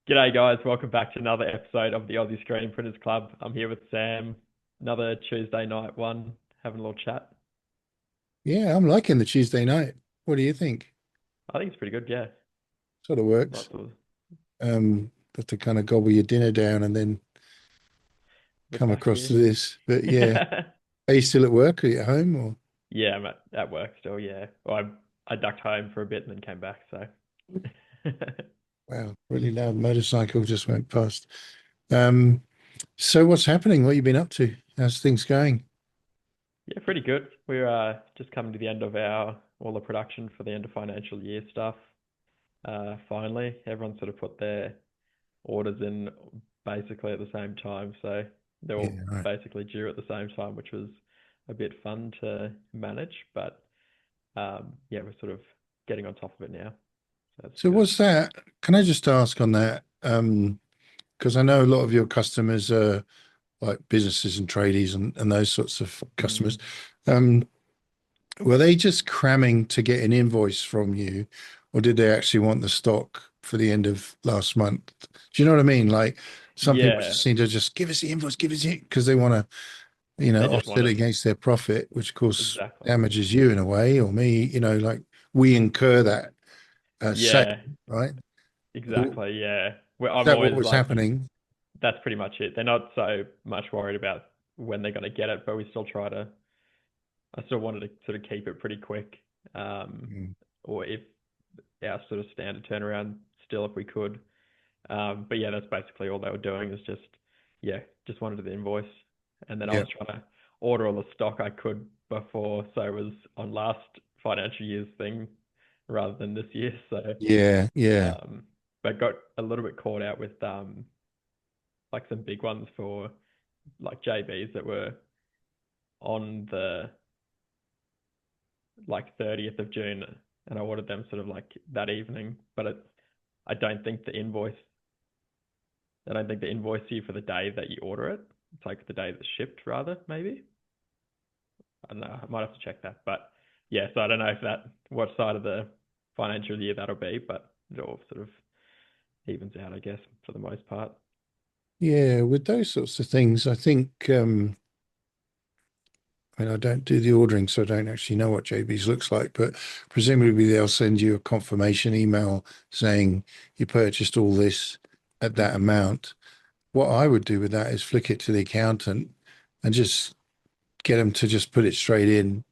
G'day guys, welcome back to another episode of the Aussie Screen Printers Club. I'm here with Sam, another Tuesday night one, having a little chat. Yeah, I'm liking the Tuesday night. What do you think? I think it's pretty good, yeah. Sort of works. Lots of Have to kind of gobble your dinner down and then look come back across here. to this. But yeah, are you still at work? Are you at home or? Yeah, I'm at work still, yeah. Well, I ducked home for a bit and then came back, so. Wow, really loud motorcycle just went past. Um, so what's happening? What have you been up to? How's things going? Yeah, pretty good. We're just coming to the end of our all the production for the end of financial year stuff. Finally, everyone sort of put their orders in basically at the same time. So they're Yeah, all right. basically due at the same time, which was a bit fun to manage. But yeah, we're sort of getting on top of it now. So that's So good. what's that? Can I just ask on that? Because I know a lot of your customers are like businesses and tradies and those sorts of customers. Mm. Um, Were they just cramming to get an invoice from you, or did they actually want the stock for the end of last month? Do you know what I mean? Like some people Yeah, just seem to just give us the invoice, give us it, because they want to, they just offset want it it against their profit, which of course exactly. damages you in a way, or me, like we incur that sale, Yeah, right? Is exactly. Yeah, well, I'm that what always was like, happening? that's pretty much it. They're not so much worried about when they're going to get it, but we still try to. I still wanted to sort of keep it pretty quick, um, Mm. or if our sort of standard turnaround still if we could. But yeah, that's basically all they were doing is just, yeah, just wanted the invoice. And then I Yeah, was trying to order all the stock I could before, so it was on last financial year's thing rather than this year. So, yeah, yeah. um, but got a little bit caught out with like some big ones for like JBs that were on the like 30th of June, and I ordered them sort of like that evening. But I don't think the invoice I don't think they invoice you for the day that you order it. It's like the day that's shipped, rather, maybe. I don't know. I might have to check that. But yeah, so I don't know if that what side of the financial year that'll be, but it all sort of evens out, I guess, for the most part. Yeah, with those sorts of things, I think I mean, I don't do the ordering, so I don't actually know what JB's looks like, but presumably they'll send you a confirmation email saying you purchased all this at that amount. What I would do with that is flick it to the accountant and just get them to just put it straight in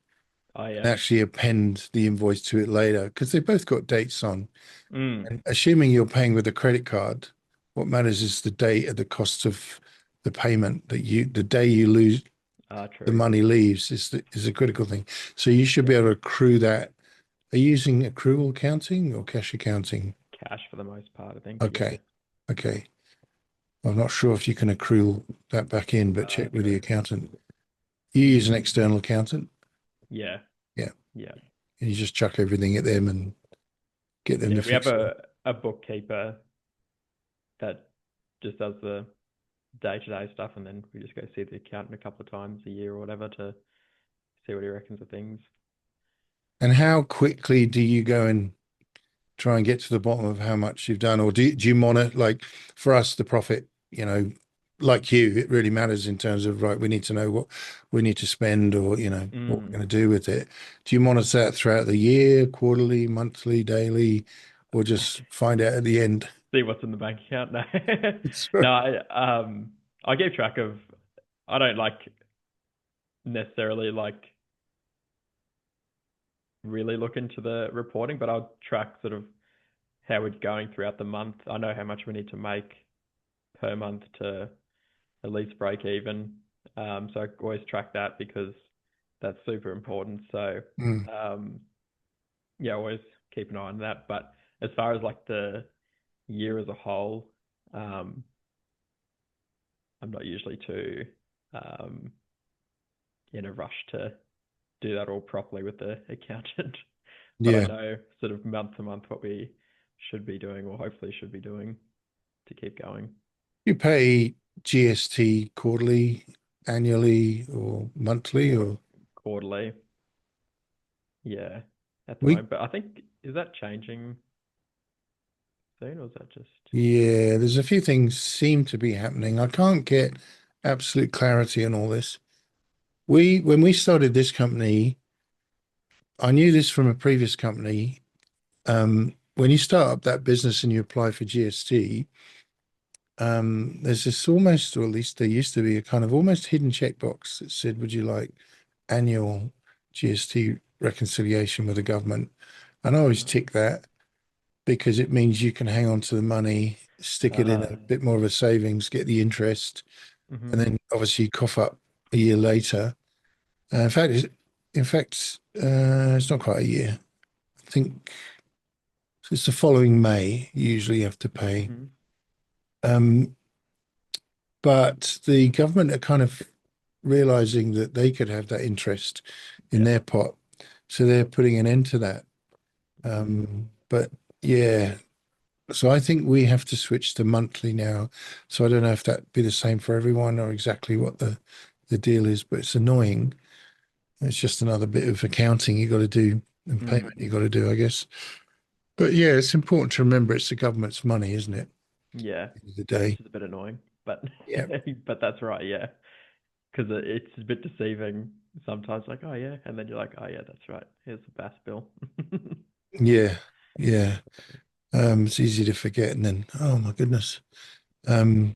Oh and yeah. actually append the invoice to it later because they both got dates on. Mm. And assuming you're paying with a credit card, what matters is the date and the cost of the payment the day you lose the True. money leaves is a critical thing. So you should be Yeah. able to accrue that. Are you using accrual accounting or cash accounting? Cash for the most part, I think. Yeah. Okay. Okay. I'm not sure if you can accrue that back in, but check with the True. accountant. You use an external accountant? Yeah. Yeah. Yeah. And you just chuck everything at them and get them Yeah. to We have fix it. a bookkeeper that just does the day-to-day stuff, and then we just go see the accountant a couple of times a year or whatever to see what he reckons of things. And how quickly do you go and try and get to the bottom of how much you've done? Or do you monitor, like for us, the profit, like you, it really matters in terms of, right, we need to know what we need to spend or, what we're Mm. going to do with it. Do you monitor that throughout the year, quarterly, monthly, daily, or just find out at the end? See what's in the bank account. No, It's no. I keep track of. I don't like necessarily like really look into the reporting, but I'll track sort of how we're going throughout the month. I know how much we need to make per month to at least break even. So I always track that because that's super important. So mm, um, yeah, always keep an eye on that. But as far as like the year as a whole, um, I'm not usually too um, in a rush to do that all properly with the accountant. But I yeah. know sort of month to month what we should be doing or hopefully should be doing to keep going. You pay GST quarterly, annually, or monthly, Quarter, or quarterly, yeah, at the we moment. But I think is that changing? soon, or is that just? Yeah, there's a few things seem to be happening. I can't get absolute clarity on all this. When we started this company, I knew this from a previous company. When you start up that business and you apply for GST, there's this almost, or at least there used to be a kind of almost hidden checkbox that said, would you like annual GST reconciliation with the government? And I always Uh, tick that because it means you can hang on to the money, stick it in uh, a bit more of a savings, get the interest, and mm-hmm. then obviously cough up a year later. It's not quite a year. I think it's the following May. You usually have to pay. Mm-hmm. Um, but the government are kind of realizing that they could have that interest in Yeah. their pot, so they're putting an end to that. Mm-hmm. But yeah, so I think we have to switch to monthly now. So I don't know if that'd be the same for everyone or exactly what the deal is, but it's annoying. It's just another bit of accounting you got to do and payment Mm. you got to do, I guess. But yeah, it's important to remember it's the government's money, isn't it? Yeah, At the end of the which day. is a bit annoying, but Yeah. but that's right, yeah, because it's a bit deceiving sometimes. Like, oh yeah, and then you're like, oh yeah, that's right. Here's the BAS bill. Yeah. Yeah. It's easy to forget and then, oh my goodness. Um,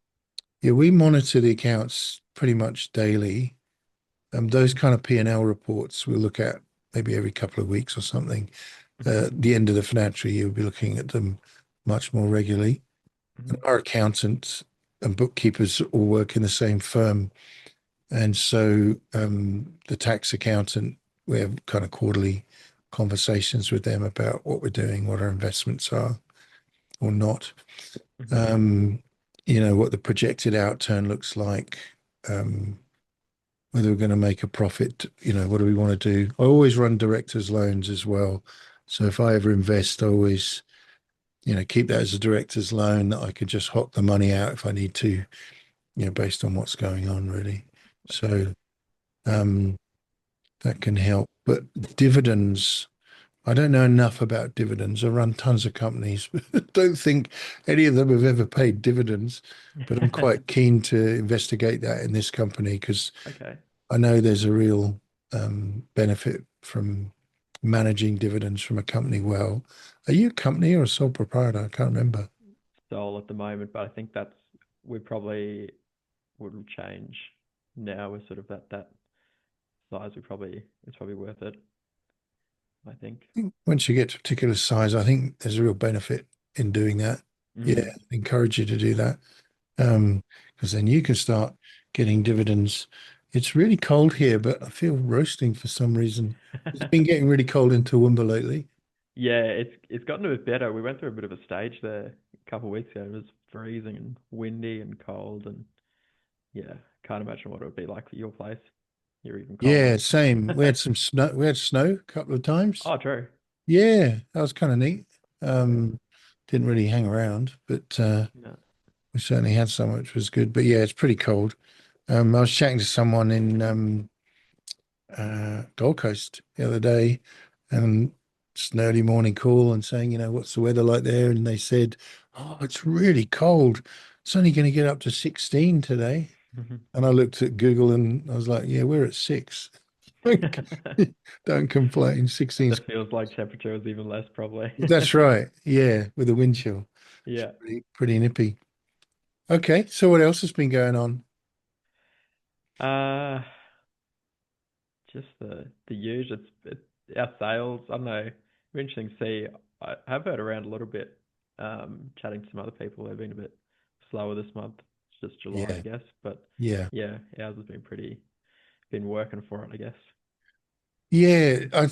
yeah, we monitor the accounts pretty much daily. Those kind of P&L reports we'll look at maybe every couple of weeks or something. Mhm, At the end of the financial year, we'll be looking at them much more regularly. And mhm, our accountants and bookkeepers all work in the same firm. And so the tax accountant, we have kind of quarterly conversations with them about what we're doing, what our investments are or not. mhm. Um, what the projected outturn looks like, um, whether we're going to make a profit, what do we want to do? I always run directors' loans as well. So if I ever invest, I always, keep that as a director's loan that I could just hop the money out if I need to, based on what's going on, really. Okay. So um, that can help. But dividends, I don't know enough about dividends. I run tons of companies, but don't think any of them have ever paid dividends. But I'm quite keen to investigate that in this company because Okay. I know there's a real benefit from managing dividends from a company well. Are you a company or a sole proprietor? I can't remember. Sole at the moment, but I think that's we probably would change now. We're sort of at that size. We probably it's probably worth it. I think. I think once you get to a particular size, I think there's a real benefit in doing that. Yeah, Mm. encourage you to do that. Because then you can start getting dividends. It's really cold here, but I feel roasting for some reason. It's been getting really cold in Toowoomba lately. Yeah, it's gotten a bit better. We went through a bit of a stage there a couple of weeks ago. It was freezing and windy and cold, and yeah, can't imagine what it would be like for your place. You're even colder. Yeah, same. We had some snow. We had snow a couple of times. Oh, true. Yeah, that was kind of neat. Yeah. Didn't really hang around, but No. we certainly had some, which was good. But yeah, it's pretty cold. I was chatting to someone in Gold Coast the other day, and it's an early morning call and saying, what's the weather like there? And they said, oh, it's really cold. It's only going to get up to 16 today. And I looked at Google and I was like, yeah, we're at 6. Don't complain. And 16's the feels like temperature was even less, probably. that's right. Yeah, with a wind chill. It's Yeah. pretty nippy. Okay, so what else has been going on? Uh, just the usual. Our sales. I don't know. Interesting to see. I have heard around a little bit. Chatting to some other people, they've been a bit slower this month. It's just July, I Yeah, guess. But yeah. yeah, ours has been working for it, I guess. Yeah, I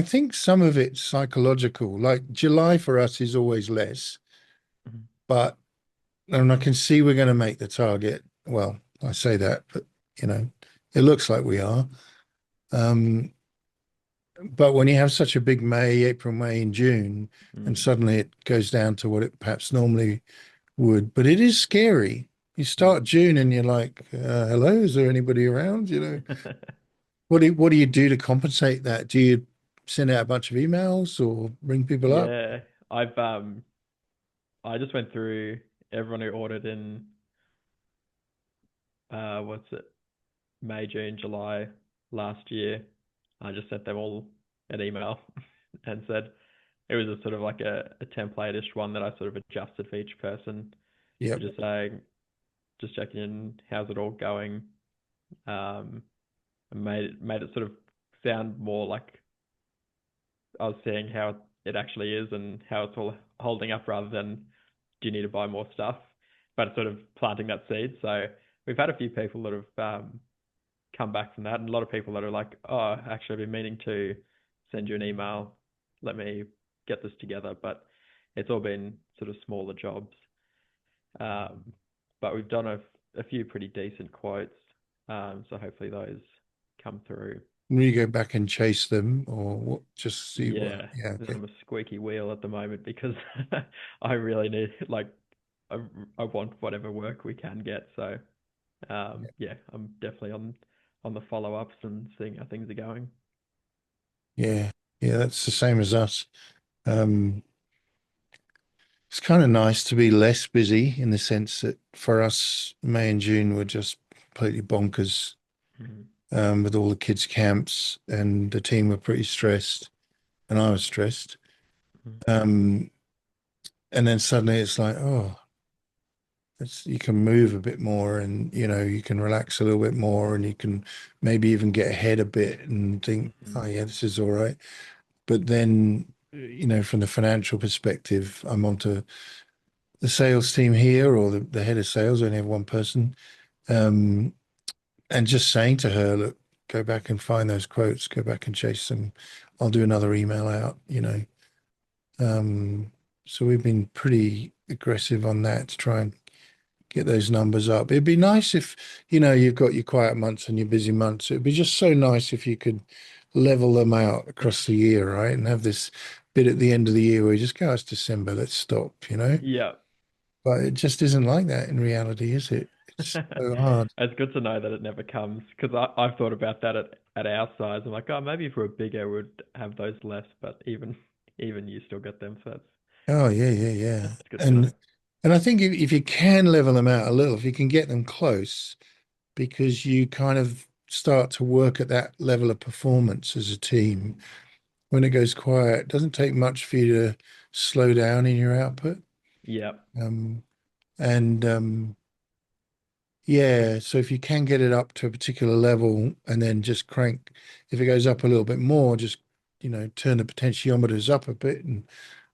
think some of it's psychological. Like July for us is always less, Mhm. but and I can see we're going to make the target. Well, I say that, but you know, it looks like we are. Um, but when you have such a big May, April, May, and June, and Mm. suddenly it goes down to what it perhaps normally would, but it is scary. You Mm. start June and you're like, hello, is there anybody around? What do you do to compensate that? Do you send out a bunch of emails or ring people up? Yeah, I've I just went through everyone who ordered in what's it, May, June, July last year. I just sent them all an email and said it was a sort of like a template-ish one that I sort of adjusted for each person. Yep. But just saying, just checking in, how's it all going? Um, and made it sort of sound more like I was seeing how it actually is and how it's all holding up rather than do you need to buy more stuff? But it's sort of planting that seed. So we've had a few people that have come back from that, and a lot of people that are like, "Oh, actually, I've been meaning to send you an email. Let me get this together." But it's all been sort of smaller jobs. Um, but we've done a few pretty decent quotes. So hopefully those come through. Will you go back and chase them or what? Just see what? Yeah, Yeah. Okay. I'm a squeaky wheel at the moment because I really need like I, I want whatever work we can get. So yeah, I'm definitely on the follow ups and seeing how things are going. Yeah. Yeah. That's the same as us. Um, it's kind of nice to be less busy in the sense that for us, May and June were just completely bonkers, Mhm. with all the kids' camps, and the team were pretty stressed, and I was stressed. Mhm. Um, and then suddenly it's like, oh, you can move a bit more, and you can relax a little bit more, and you can maybe even get ahead a bit and think, oh Mhm. yeah, this is all right. But then, from the financial perspective, I'm onto the sales team here, or the head of sales. I only have one person. Um, and just saying to her, look, go back and find those quotes, go back and chase them. I'll do another email out. Um, so we've been pretty aggressive on that to try and get those numbers up. It'd be nice if, you've got your quiet months and your busy months. It'd be just so nice if you could level them out across the year, right? And have this bit at the end of the year where you just go, it's December, let's stop. Yeah. But it just isn't like that in reality, is it? It's so hard. It's good to know that it never comes because I've thought about that at our size. I'm like, oh, maybe if we were bigger, we'd have those less, but even you still get them, so Oh yeah, yeah, yeah. it's good to know. And I think if you can level them out a little, if you can get them close, because you kind of start to work at that level of performance as a team. When it goes quiet, it doesn't take much for you to slow down in your output. Yeah. Um, and yeah, so if you can get it up to a particular level and then just crank, if it goes up a little bit more, just turn the potentiometers up a bit and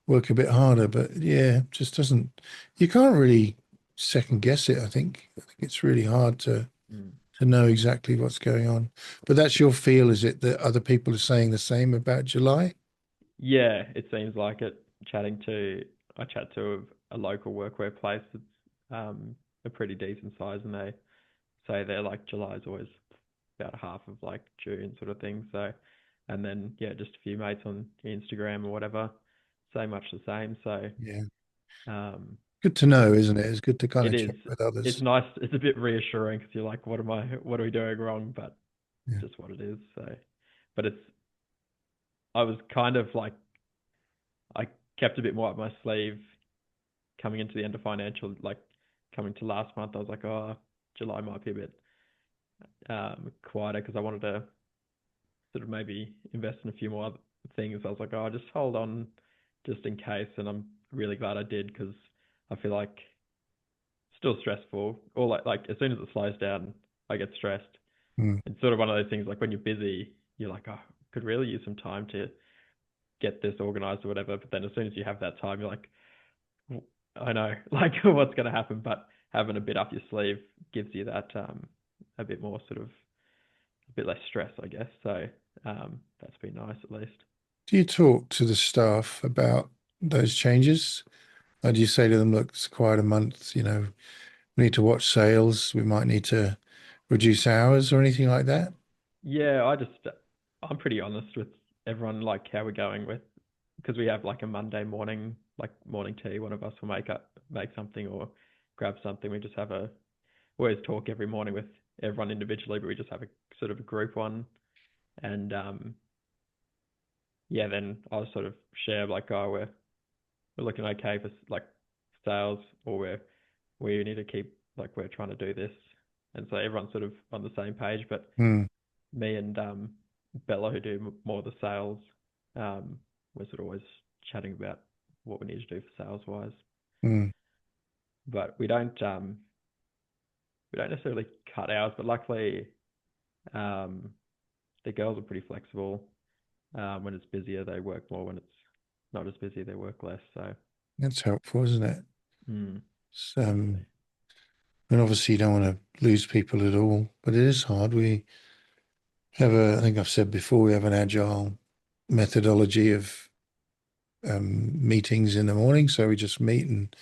work a bit harder. But yeah, it just doesn't. You can't really second guess it. I think it's really hard Mm. to know exactly what's going on. But that's your feel, is it, that other people are saying the same about July? Yeah, it seems like it. I chat to a local workwear place that's a pretty decent size, and they say they're like July's always about half of like June sort of thing. So, and then yeah, just a few mates on Instagram or whatever say much the same. So, Yeah. um, Good to know, isn't it? It's good to kind it of is. check with It's others. nice. It's a bit reassuring because you're like, what are we doing wrong? But Yeah. just what it is. So, but I was kind of like, I kept a bit more up my sleeve coming into the end of financial, like coming to last month. I was like, oh, July might be a bit quieter because I wanted to sort of maybe invest in a few more other things. I was like, oh, just hold on just in case. And I'm really glad I did because I feel like still stressful. Or like as soon as it slows down, I get stressed. Mm. It's sort of one of those things like when you're busy, you're like, oh, could really use some time to get this organized or whatever. But then as soon as you have that time, you're like, I know, like what's going to happen. But having a bit up your sleeve gives you that a bit more sort of a bit less stress, I guess. So that's been nice at least. Do you talk to the staff about those changes? Or do you say to them, look, it's quite a month, we need to watch sales, we might need to reduce hours or anything like that? Yeah, I'm pretty honest with everyone, like how we're going with, because we have like a Monday morning, like morning tea. One of us will make something or grab something. We always talk every morning with everyone individually, but we just have a sort of a group one. And yeah, then I'll sort of share like, oh, we're looking okay for like sales, or we need to keep like we're trying to do this, and so everyone's sort of on the same page. But mm, me and Bella, who do more of the sales, we're sort of always chatting about what we need to do for sales wise. mm. But we don't necessarily cut hours, but luckily um, the girls are pretty flexible. When it's busier, they work more. When it's not as busy, they work less. So, That's helpful, isn't it? mm, It's, definitely. and obviously you don't want to lose people at all, but it is hard. We have I think I've said before, we have an agile methodology of meetings in the morning. So we just meet and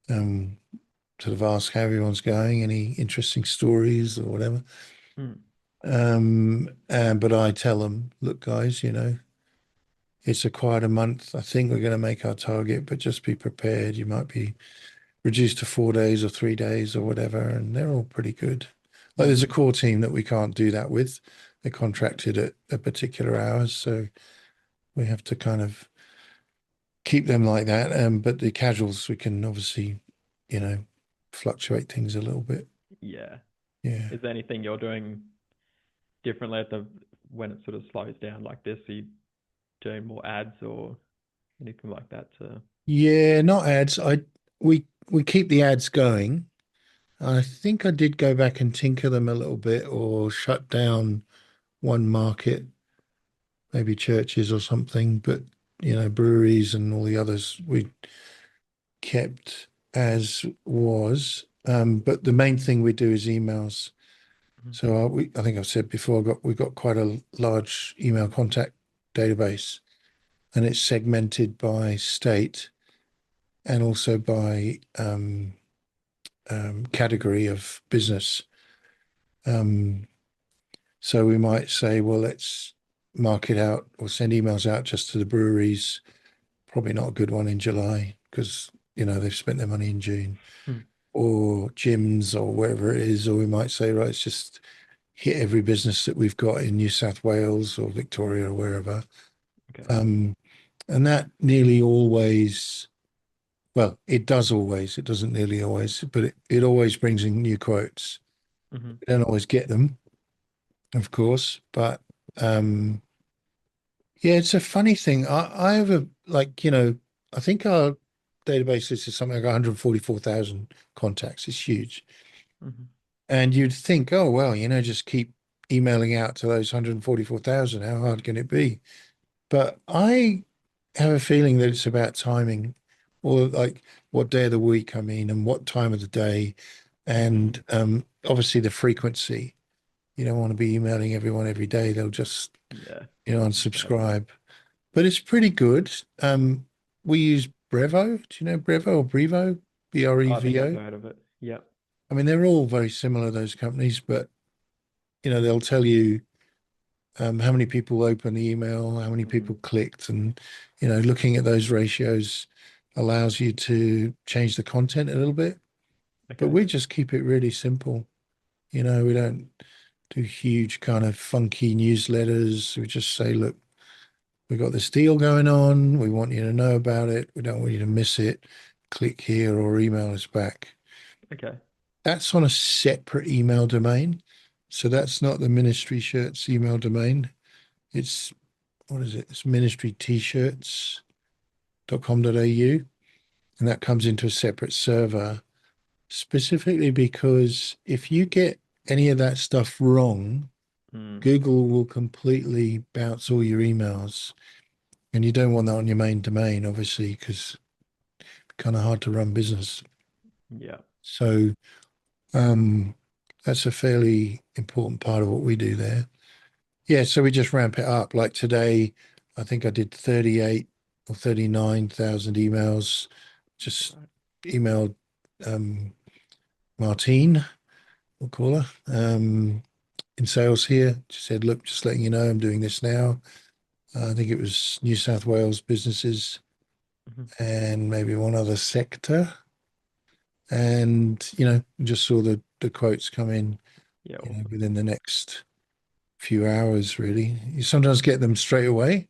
um, sort of ask how everyone's going, any interesting stories or whatever. Mm, But I tell them, look, guys, it's a quieter month. I think we're going to make our target, but just be prepared. You might be reduced to 4 days or 3 days or whatever, and they're all pretty good. Like there's a mm, core team that we can't do that with. They're contracted at a particular hours, so we have to kind of keep them like that. But the casuals, we can obviously, you know, fluctuate things a little bit. yeah. Yeah. Is there anything you're doing differently at the when it sort of slows down like this? Are you doing more ads or anything like that to? Yeah, not ads. We keep the ads going. I think I did go back and tinker them a little bit or shut down one market, maybe churches or something, but breweries and all the others we kept as was. But the main thing we do is emails. Mhm. So I think I've said before, we've got quite a large email contact database, and it's segmented by state and also by category of business. Um, so we might say, well, let's mark it out or send emails out just to the breweries. Probably not a good one in July because they've spent their money in June, Hmm. or gyms or wherever it is. Or we might say, right, it's just hit every business that we've got in New South Wales or Victoria or wherever. Okay. Um, and that nearly always, well, it does always, it doesn't nearly always, but it always brings in new quotes. Hmm. We don't always get them, of course, but um, yeah, it's a funny thing. I have I think our database is something like 144,000 contacts. It's huge. Hmm. And you'd think, oh, well, just keep emailing out to those 144,000. How hard can it be? But I have a feeling that it's about timing, or like what day of the week, I mean, and what time of the day, Mm. and obviously the frequency. You don't want to be emailing everyone every day. They'll just, Yeah, definitely. unsubscribe. But it's pretty good. We use Brevo. Do you know Brevo or Brevo? I think I've Brevo. heard of it. Yeah. I mean, they're all very similar, those companies, but they'll tell you how many people open the email, how many Hmm. people clicked, and looking at those ratios allows you to change the content a little bit. But Okay. we just keep it really simple. We don't do huge kind of funky newsletters. We just say, look, we've got this deal going on. We want you to know about it. We don't want you to miss it. Click here or email us back. Okay. That's on a separate email domain. So that's not the ministry shirts email domain. It's, what is it? It's ministry t-shirts.com.au. And that comes into a separate server specifically because if you get any of that stuff wrong, Mm. Google will completely bounce all your emails. And you don't want that on your main domain, obviously, because it's kind of hard to run business. Yeah. So um, that's a fairly important part of what we do there. Yeah, so we just ramp it up. Like today, I think I did 38 or 39,000 emails. Just Right. emailed um, Martine, we'll call her, in sales here. She said, look, just letting you know I'm doing this now. I think it was New South Wales businesses Hmm. and maybe one other sector. And, just saw the quotes come in, Yeah. Awesome. within the next few hours, really. You sometimes get them straight away,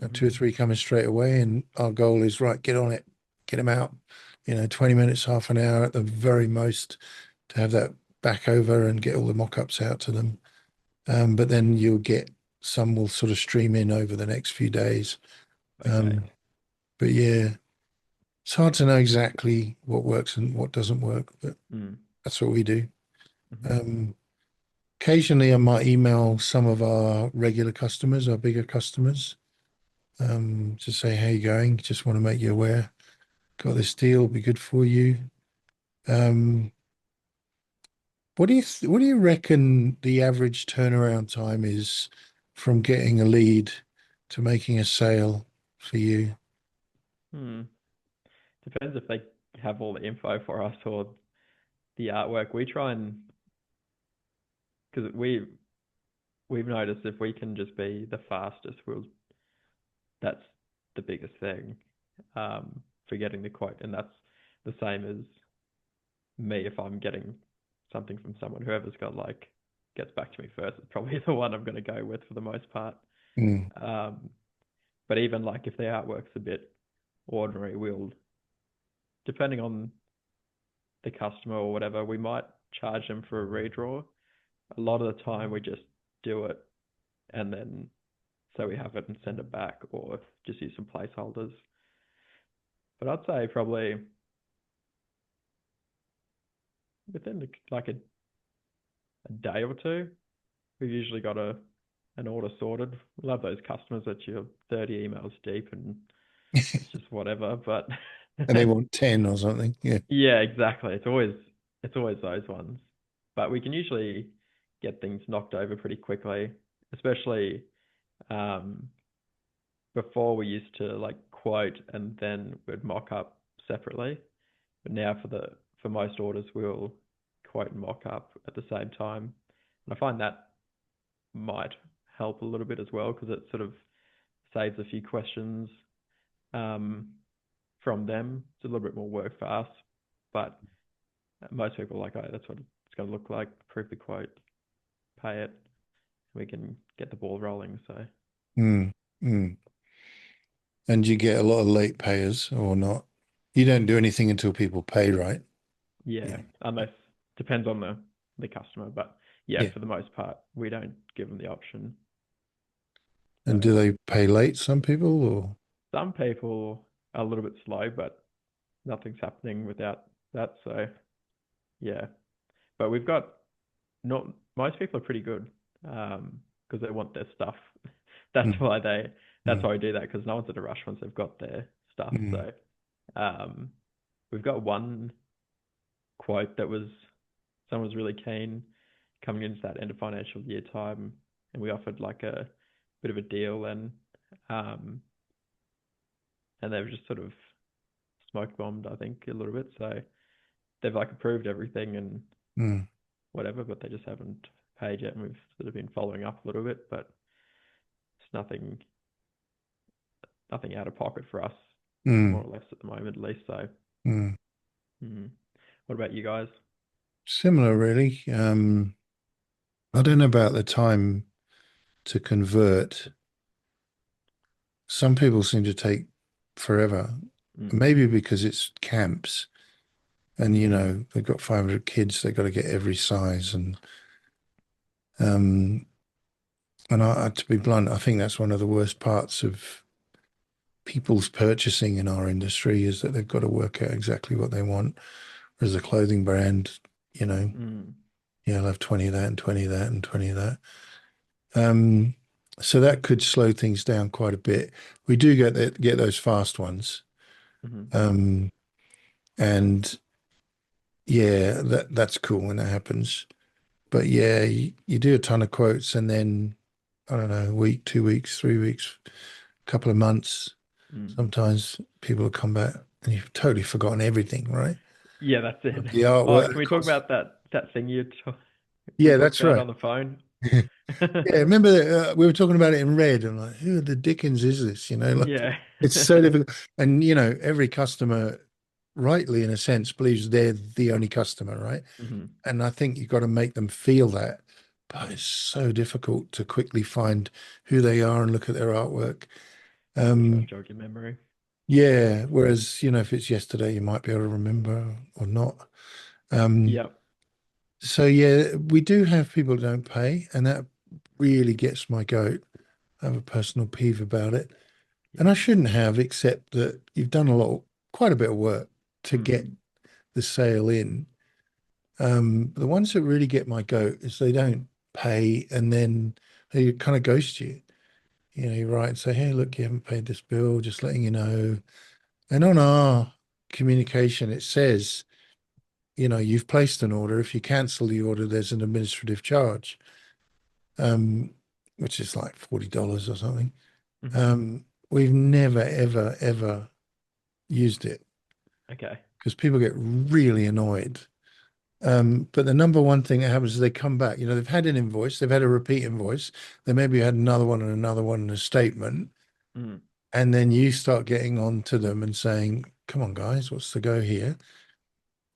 Hmm. two or three coming straight away. And our goal is, right, get on it, get them out 20 minutes, half an hour at the very most to have that back over and get all the mock-ups out to them. But then you'll get some will sort of stream in over the next few days. Okay. But yeah, it's hard to know exactly what works and what doesn't work, but Mm. that's what we do. Hmm. Um, Occasionally, I might email some of our regular customers, our bigger customers, to say, how you going? Just want to make you aware. Got this deal, be good for you. Um, what do you reckon the average turnaround time is from getting a lead to making a sale for you? Hmm. Depends if they have all the info for us or the artwork. We try and because we've noticed if we can just be the fastest, that's the biggest thing for getting the quote, and that's the same as me if I'm getting something from someone. Whoever's got like gets back to me first is probably the one I'm going to go with for the most part. Mm, Um, but even like if the artwork's a bit ordinary, we'll depending on the customer or whatever, we might charge them for a redraw. A lot of the time, we just do it and then so we have it and send it back, or just use some placeholders. But I'd say probably within like a day or two, we've usually got an order sorted. We'll have those customers that you're 30 emails deep and it's just whatever. But and they want 10 or something. Yeah. yeah, exactly. It's always those ones. But we can usually get things knocked over pretty quickly, especially um, before we used to like quote and then we'd mock up separately. But now for most orders, we'll quote and mock up at the same time. And I find that might help a little bit as well because it sort of saves a few questions um, from them. It's a little bit more work for us, but most people are like, oh, that's what it's going to look like. Proof the quote, pay it. We can get the ball rolling. So Mm, mm. And you get a lot of late payers or not? You don't do anything until people pay, right? yeah, Yeah. unless depends on the customer, but yeah, Yeah. for the most part, we don't give them the option. And do So they pay late, some people, or? some people are a little bit slow, but nothing's happening without that. So yeah, but we've got not most people are pretty good because they want their stuff. That's Mm, why they that's mm, why we do that because no one's in a rush once they've got their stuff. mm, So um, we've got one quote that was someone was really keen coming into that end of financial year time, and we offered like a bit of a deal um, and they've just sort of smoke bombed, I think, a little bit. So they've like approved everything and mm, whatever, but they just haven't paid yet, and we've sort of been following up a little bit, but it's nothing out of pocket for us, more mm, or less at the moment, at least. So, mm. what about you guys? Similar, really. I don't know about the time to convert. Some people seem to take forever, Mm. maybe because it's camps and, Mm. they've got 500 kids, they've got to get every size. Um, to be blunt, I think that's one of the worst parts of people's purchasing in our industry is that they've got to work out exactly what they want. Whereas a clothing brand, you know, Mm. I'll have 20 of that and 20 of that and 20 of that. Um, so that could slow things down quite a bit. We do get those fast ones. Mm. Um, and yeah, that's cool when that happens. But yeah, you do a ton of quotes and then I don't know, a week, 2 weeks, 3 weeks, couple of months. Mm. Sometimes people will come back and you've totally forgotten everything, right? Yeah, that's it. The Oh, artwork can that we talk costs. about that thing you Yeah, talked that's about right. on the phone? Yeah, remember we were talking about it in red. I'm like, who the dickens is this? Like Yeah. it's so difficult. And every customer, rightly in a sense, believes they're the only customer, right? Hmm. And I think you've got to make them feel that. But it's so difficult to quickly find who they are and look at their artwork. Really try to Um, jog your memory. Yeah. Whereas, if it's yesterday, you might be able to remember or not. Um, Yep. so yeah, we do have people who don't pay, and that really gets my goat. I have a personal peeve about it. And Yeah. I shouldn't have, except that you've done quite a bit of work to Mm. get the sale in. The ones that really get my goat is they don't pay and then they kind of ghost you. You write and say, hey, look, you haven't paid this bill, just letting you know. And on our communication, it says, you've placed an order. If you cancel the order, there's an administrative charge, um, which is like $40 or something. Hmm. We've never, ever, ever used it Okay. because people get really annoyed. But the number one thing that happens is they come back. They've had an invoice, they've had a repeat invoice, they maybe had another one and another one and a statement. Mm. And then you start getting on to them and saying, come on, guys, what's the go here?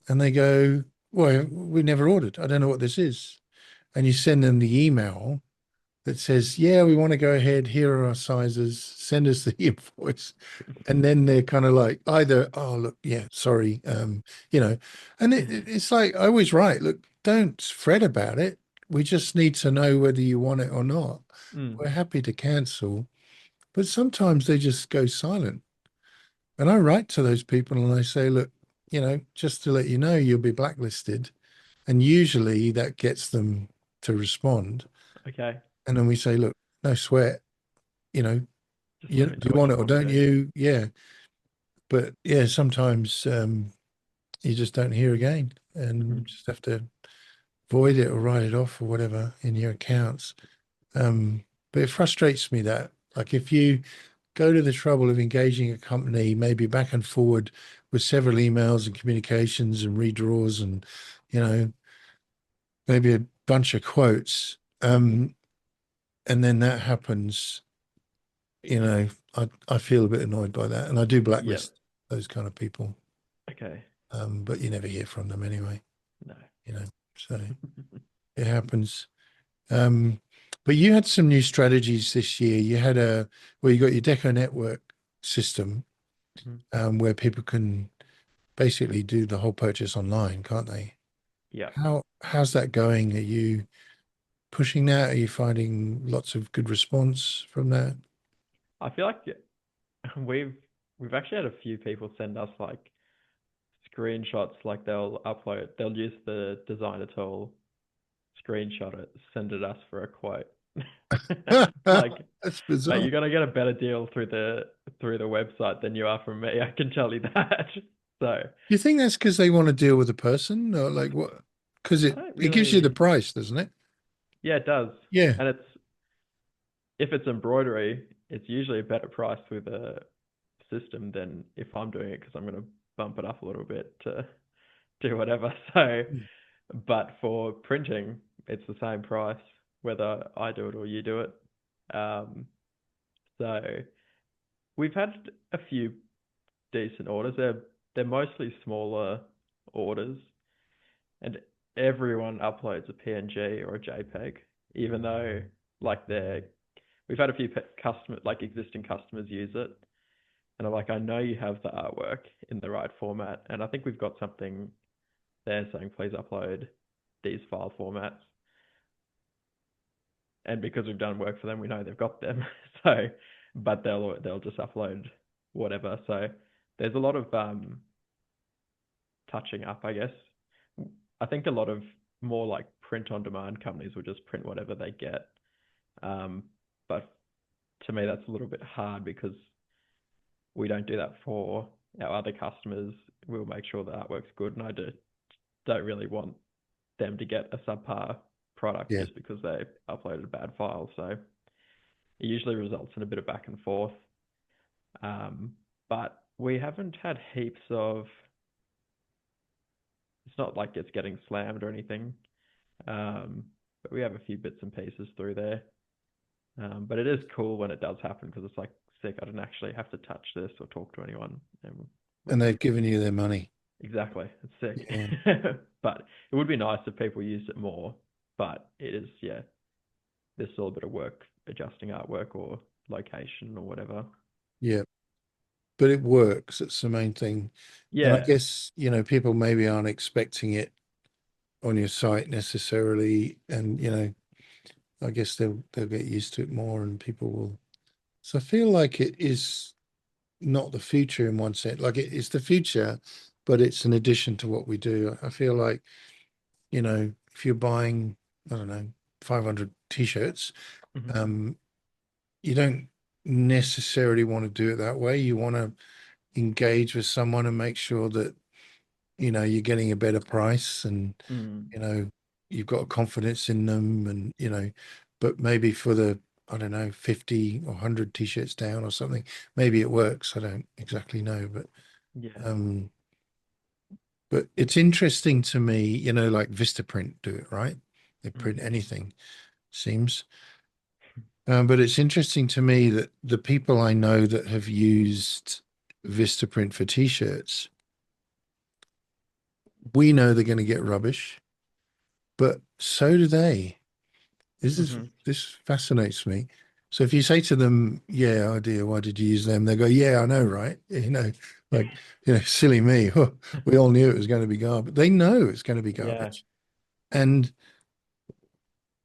And they go, well, we never ordered. I don't know what this is. And you send them the email that says, yeah, we want to go ahead. Here are our sizes. Send us the invoice. And then they're kind of like either, oh, look, yeah, sorry. You know, and it's like I always write, look, don't fret about it. We just need to know whether you want it or not. Mm. We're happy to cancel. But sometimes they just go silent. And I write to those people and I say, look, just to let you know, you'll be blacklisted. And usually that gets them to respond. Okay. And then we say, look, no sweat, you know, Just you, let me do know you what want you it or want me don't to do. you? Yeah. But yeah, sometimes you just don't hear again and Hmm. you just have to void it or write it off or whatever in your accounts. But it frustrates me that, like, if you go to the trouble of engaging a company, maybe back and forward with several emails and communications and redraws and, you know, maybe a bunch of quotes, and then that happens, I feel a bit annoyed by that. And I do Yep. blacklist those kind of people. Okay. But you never hear from them anyway, No. you know, so it happens. Um, but you had some new strategies this year. You got your Deco network system, Mhm. where people can basically do the whole purchase online, can't they? Yep. How's that going? Are you pushing that? Are you finding lots of good response from that? I feel like we've we've actually had a few people send us like screenshots, like they'll use the designer tool, screenshot it, send it us for a quote. Like, That's mate, bizarre. you're gonna get a better deal through the website than you are from me. I can tell you that. So You think that's because they want to deal with the person, or like what? Because I it don't it gives you the really. price, doesn't it? Yeah, it does. Yeah. And if it's embroidery, it's usually a better price with a system than if I'm doing it because I'm gonna bump it up a little bit to do whatever. So, but for printing, it's the same price whether I do it or you do it. Um, so we've had a few decent orders. They're mostly smaller orders, and everyone uploads a PNG or a JPEG, even though like we've had a few customer like existing customers use it, and I'm like, I know you have the artwork in the right format, and I think we've got something there saying please upload these file formats, and because we've done work for them, we know they've got them. So, but they'll just upload whatever. So there's a lot of touching up, I guess. I think a lot of more like print on demand companies will just print whatever they get. Um, but to me, that's a little bit hard because we don't do that for our other customers. We'll make sure the artwork's good, and I don't really want them to get a subpar product Yeah. just because they uploaded a bad file. So it usually results in a bit of back and forth. But we haven't had heaps of. It's not like it's getting slammed or anything. But we have a few bits and pieces through there. But it is cool when it does happen because it's like sick. I didn't actually have to touch this or talk to anyone, and we And they've can given you their money. exactly. It's sick. Yeah. But it would be nice if people used it more. But it is, yeah. There's still a bit of work adjusting artwork or location or whatever. Yeah. but it works. It's the main thing. And I Yeah. guess, people maybe aren't expecting it on your site necessarily. And, I guess they'll get used to it more and people will. So I feel like it is not the future in one sense. Like it's the future, but it's an addition to what we do. I feel like, if you're buying, I don't know, 500 t-shirts, Hmm. um, you don't necessarily want to do it that way. You want to engage with someone and make sure that, you're getting a better price and, Mm. you know, you've got confidence in them and, but maybe for the, I don't know, 50 or 100 t-shirts down or something, maybe it works. I don't exactly know, Yeah. um, but it's interesting to me, like Vistaprint do it, right? They print Mm. anything, seems. But it's interesting to me that the people I know that have used Vistaprint for t-shirts, we know they're going to get rubbish, but so do they. Hmm. This fascinates me. So if you say to them, "Yeah, oh dear, why did you use them?" They go, "Yeah, I know, right?" Like, silly me. We all knew it was going to be garbage. They know it's going to be Yeah. garbage, and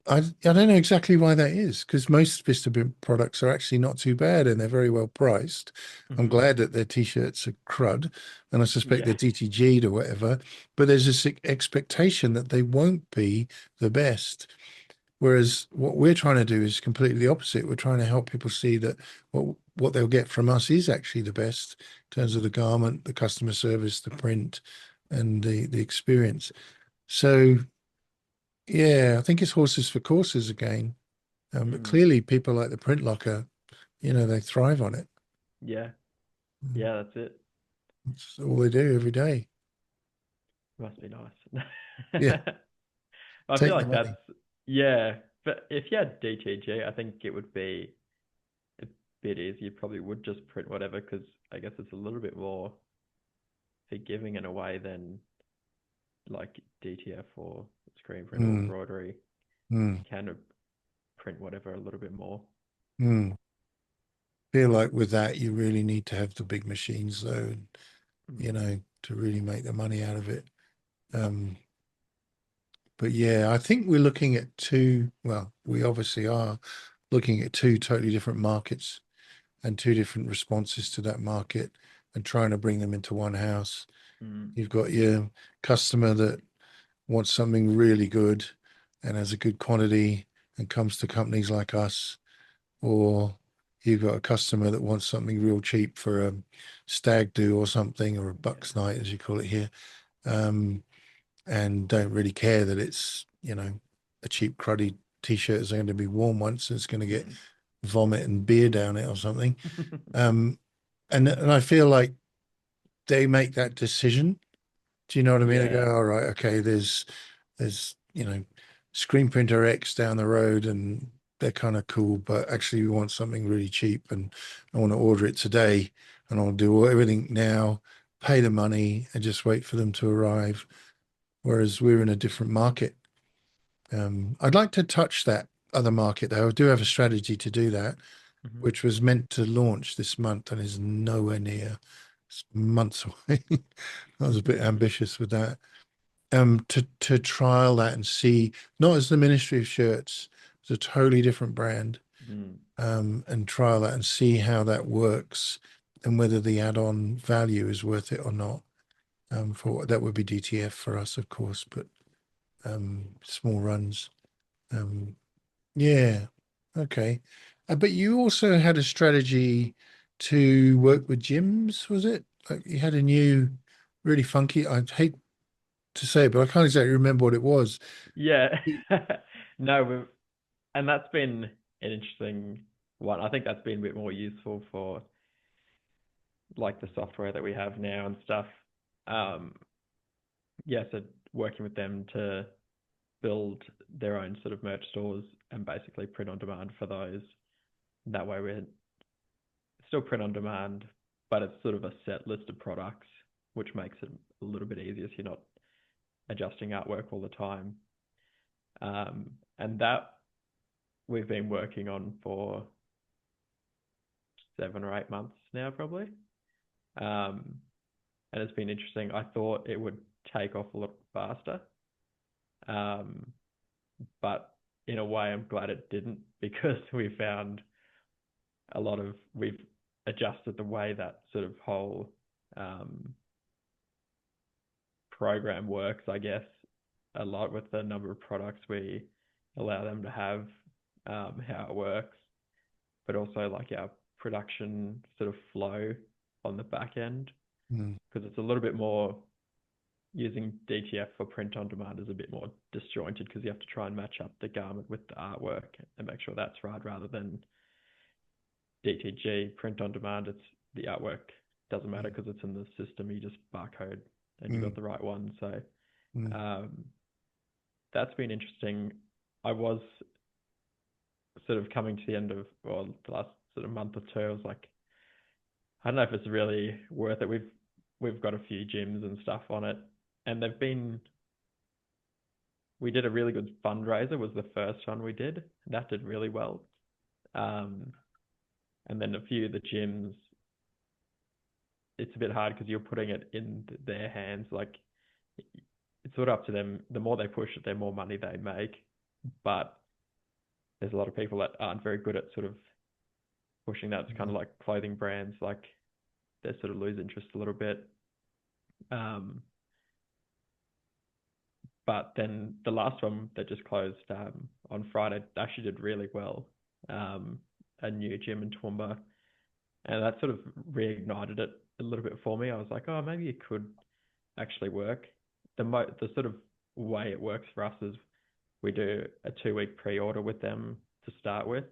I don't know exactly why that is because most Vista products are actually not too bad and they're very well priced. I'm Hmm. glad that their t-shirts are crud and I suspect they're Yeah. DTG'd or whatever, but there's this expectation that they won't be the best. Whereas what we're trying to do is completely the opposite. We're trying to help people see that what they'll get from us is actually the best in terms of the garment, the customer service, the print, and the experience. So yeah, I think it's horses for courses again. But Mm. clearly, people like the print locker, they thrive on it. Yeah. Mm. Yeah, that's it. It's all they do every day. Must be nice. Yeah, I feel take the like that's, money. yeah. But if you had DTG, I think it would be a bit easier. You probably would just print whatever because I guess it's a little bit more forgiving in a way than like DTF or screen print or Mm, embroidery. mm, You kind of print whatever a little bit more. mm. Feel like with that, you really need to have the big machines, though, and, Mm. to really make the money out of it. Um, but yeah, I think we're looking at two. Well, we obviously are looking at two totally different markets and two different responses to that market and trying to bring them into one house. Mm. You've got your customer that wants something really good and has a good quantity and comes to companies like us, or you've got a customer that wants something real cheap for a stag do or something, or a Yeah. bucks night, as you call it here, and don't really care that it's, a cheap, cruddy t-shirt is going to be worn once and it's going to get Mm. vomit and beer down it or something. Um, and I feel like they make that decision. Do you know what I mean? They go, Yeah. all right, okay, there's screen printer X down the road and they're kind of cool, but actually we want something really cheap and I want to order it today and I'll do everything now, pay the money and just wait for them to arrive. Whereas we're in a different market. I'd like to touch that other market though. I do have a strategy to do that, Hmm. which was meant to launch this month and is nowhere near. It's months away. I was a bit ambitious with that. To trial that and see, not as the Ministry of Shirts, it's a totally different brand, Mm. and trial that and see how that works and whether the add-on value is worth it or not. For that would be DTF for us, of course, but small runs. Um, yeah, okay. But you also had a strategy to work with gyms, was it? Like you had a new, really funky. I hate to say it, but I can't exactly remember what it was. Yeah. No, and that's been an interesting one. I think that's been a bit more useful for like the software that we have now and stuff. Um, yeah, so working with them to build their own sort of merch stores and basically print on demand for those. That way we're still print on demand, but it's sort of a set list of products, which makes it a little bit easier so you're not adjusting artwork all the time. And that we've been working on for 7 or 8 months now, probably. and it's been interesting. I thought it would take off a lot faster, um, but in a way, I'm glad it didn't because we found we've adjusted the way that sort of whole um, program works, I guess, a lot with the number of products we allow them to have, how it works, but also like our production sort of flow on the back end, Mm, because it's a little bit more using DTF for print on demand is a bit more disjointed because you have to try and match up the garment with the artwork and make sure that's right rather than DTG print on demand. It's the artwork doesn't matter mm, because it's in the system. You just barcode and you got mm, the right one. So mm, um, that's been interesting. I was sort of coming to the end of well the last sort of month or two. I was like, I don't know if it's really worth it. We've got a few gyms and stuff on it, and they've been. We did a really good fundraiser. Was the first one we did. That did really well. Um, and then a few of the gyms, it's a bit hard because you're putting it in their hands. Like it's sort of up to them. The more they push it, the more money they make. But there's a lot of people that aren't very good at sort of pushing that. It's kind mm. of like clothing brands, like they sort of lose interest a little bit. Um, but then the last one that just closed on Friday actually did really well. Um, a new gym in Toowoomba, and that sort of reignited it a little bit for me. I was like, oh, maybe it could actually work. The sort of way it works for us is we do a 2 week pre-order with them to start with,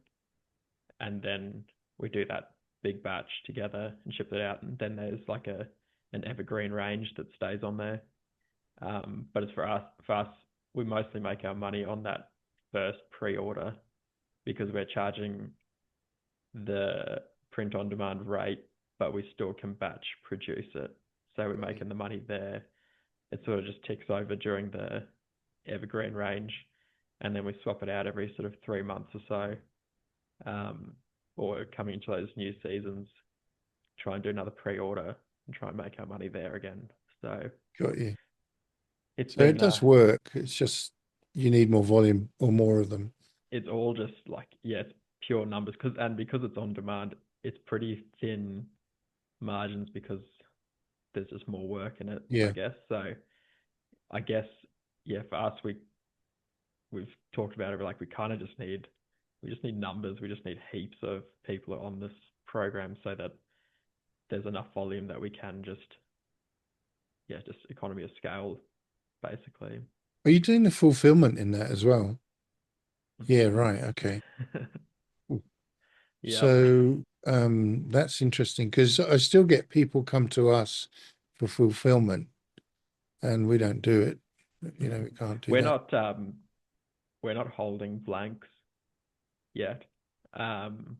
and then we do that big batch together and ship it out. And then there's like an evergreen range that stays on there. But it's for us, we mostly make our money on that first pre-order because we're charging the print on demand rate, but we still can batch produce it. So we're Got you. making the money there. It sort of just ticks over during the evergreen range, and then we swap it out every sort of 3 months or so, or coming into those new seasons, try and do another pre-order and try and make our money there again. So Got you. it's So it been does work. It's just you need more volume or more of them. it's all just like yeah, it's pure numbers because it's on demand, it's pretty thin margins because there's just more work in it, I Yeah. guess. So I guess yeah, for us we've talked about it like we just need numbers. We just need heaps of people on this program so that there's enough volume that we can just economy of scale basically. Are you doing the fulfillment in that as well? Yeah, right. Okay. Yep. So that's interesting because I still get people come to us for fulfillment and we don't do it. You know, we can't do We're that. not we're not holding blanks yet. Um,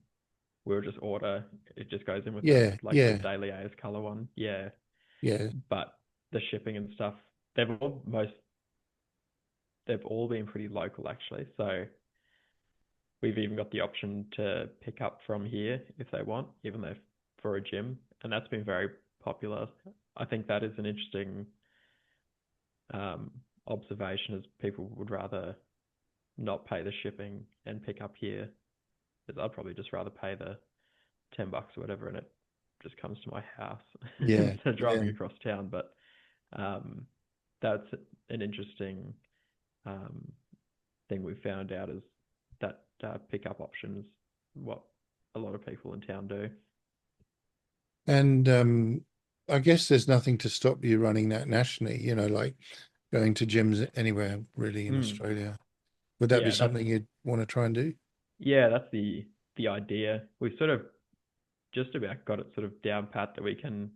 we'll just order. It just goes in with Yeah, the yeah, daily AS color one. Yeah, yeah. but the shipping and stuff, they've all most they've all been pretty local actually. So we've even got the option to pick up from here if they want, even though for a gym, and that's been very popular. I think that is an interesting um, observation, as people would rather not pay the shipping and pick up here. I'd probably just rather pay the $10 or whatever, and it just comes to my house Yeah, instead of driving yeah. across town. But um, that's an interesting um, thing we found out is that pickup option is what a lot of people in town do. And I guess there's nothing to stop you running that nationally, you know, like going to gyms anywhere really in Mm. Australia. Would that be Yeah, that's something you'd want to try and do? the idea. We sort of just about got it sort of down pat that we can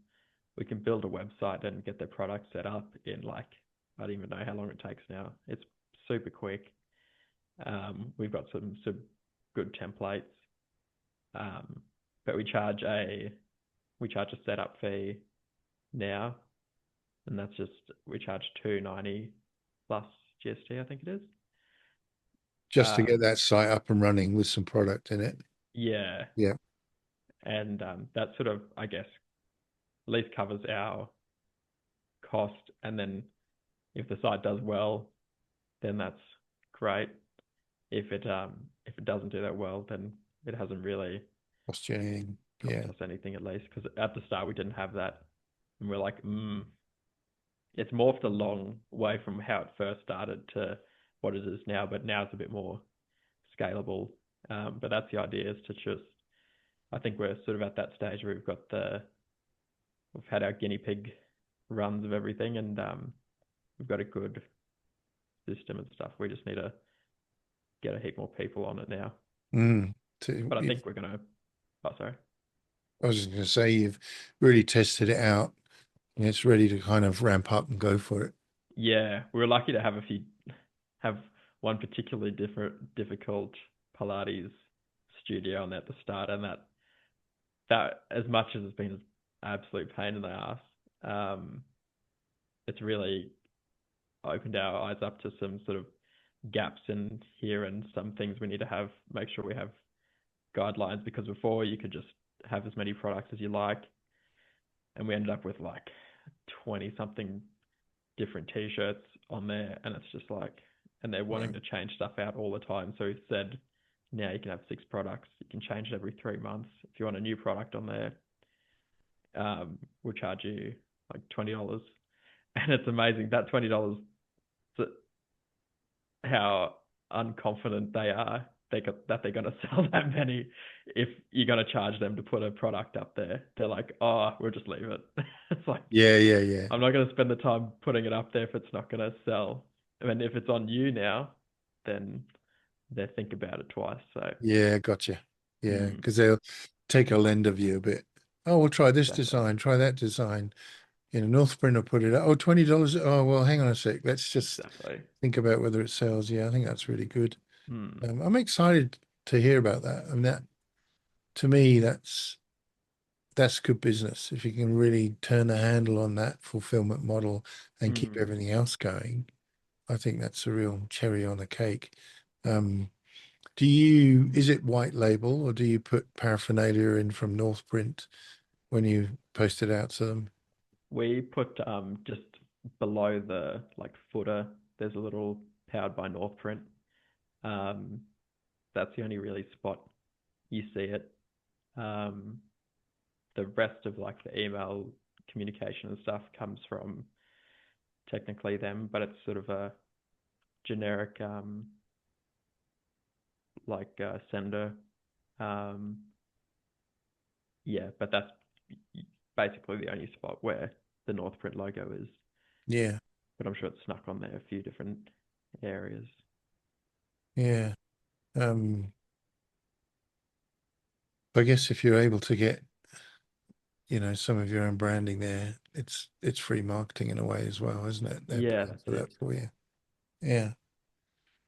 build a website and get their product set up in like I don't even know how long it takes now. It's super quick. We've got some good templates, um, but we charge a setup fee now, and that's just we charge 290 plus GST, I think it is. Just to get Um, that site up and running with some product in it. yeah, Yeah. and that sort of I guess at least covers our cost. And then if the site does well, then that's great. If it doesn't do that well, then it hasn't really Cost you anything? cost Yeah. us anything, at least, because at the start we didn't have that, and we're like, it's morphed a long way from how it first started to what it is now, but now it's a bit more scalable. But that's the idea, is to just, I think we're sort of at that stage where we've had our guinea pig runs of everything, and we've got a good system and stuff. We just need to get a heap more people on it now. Mm. But I think we're gonna. Oh, sorry. I was just going to say you've really tested it out and it's ready to kind of ramp up and go for it. Yeah, we were lucky to have one particularly difficult Pilates studio on at the start, and that as much as it's been an absolute pain in the ass, it's really opened our eyes up to some sort of gaps in here and some things we need to make sure we have guidelines, because before you could just have as many products as you like, and we ended up with like 20 something different t-shirts on there, and it's just like, and they're wanting to change stuff out all the time. So he said, now you can have 6 products, you can change it every 3 months. If you want a new product on there, we'll charge you like $20. And it's amazing that $20, how unconfident they are that they're going to sell that many. If you're going to charge them to put a product up there, they're like, oh, we'll just leave it. It's like, Yeah, yeah, yeah. I'm not going to spend the time putting it up there if it's not going to sell. I mean, if it's on you now, then they think about it twice. So, Yeah, gotcha. Yeah, mm, because they'll take a lend of you a bit. Oh, we'll try this exactly. design, try that design. Northprint will put it up. Oh, $20. Oh, well, hang on a sec. Let's just Exactly. think about whether it sells. Yeah, I think that's really good. Mm, I'm excited to hear about that. And that, to me, that's good business. If you can really turn the handle on that fulfillment model and keep mm. everything else going, I think that's a real cherry on the cake. Um, is it white label or do you put paraphernalia in from Northprint when you post it out to them? We put just below the like footer, there's a little powered by Northprint. Um, that's the only really spot you see it. Um, the rest of like the email communication and stuff comes from technically them, but it's sort of a generic sender. Um, yeah, but that's basically the only spot where the Northprint logo is. Yeah, But I'm sure it's snuck on there a few different areas. yeah. Um, I guess if you're able to get, some of your own branding there, it's free marketing in a way as well, isn't it? They're Yeah, paying that's for it. that for you. Yeah.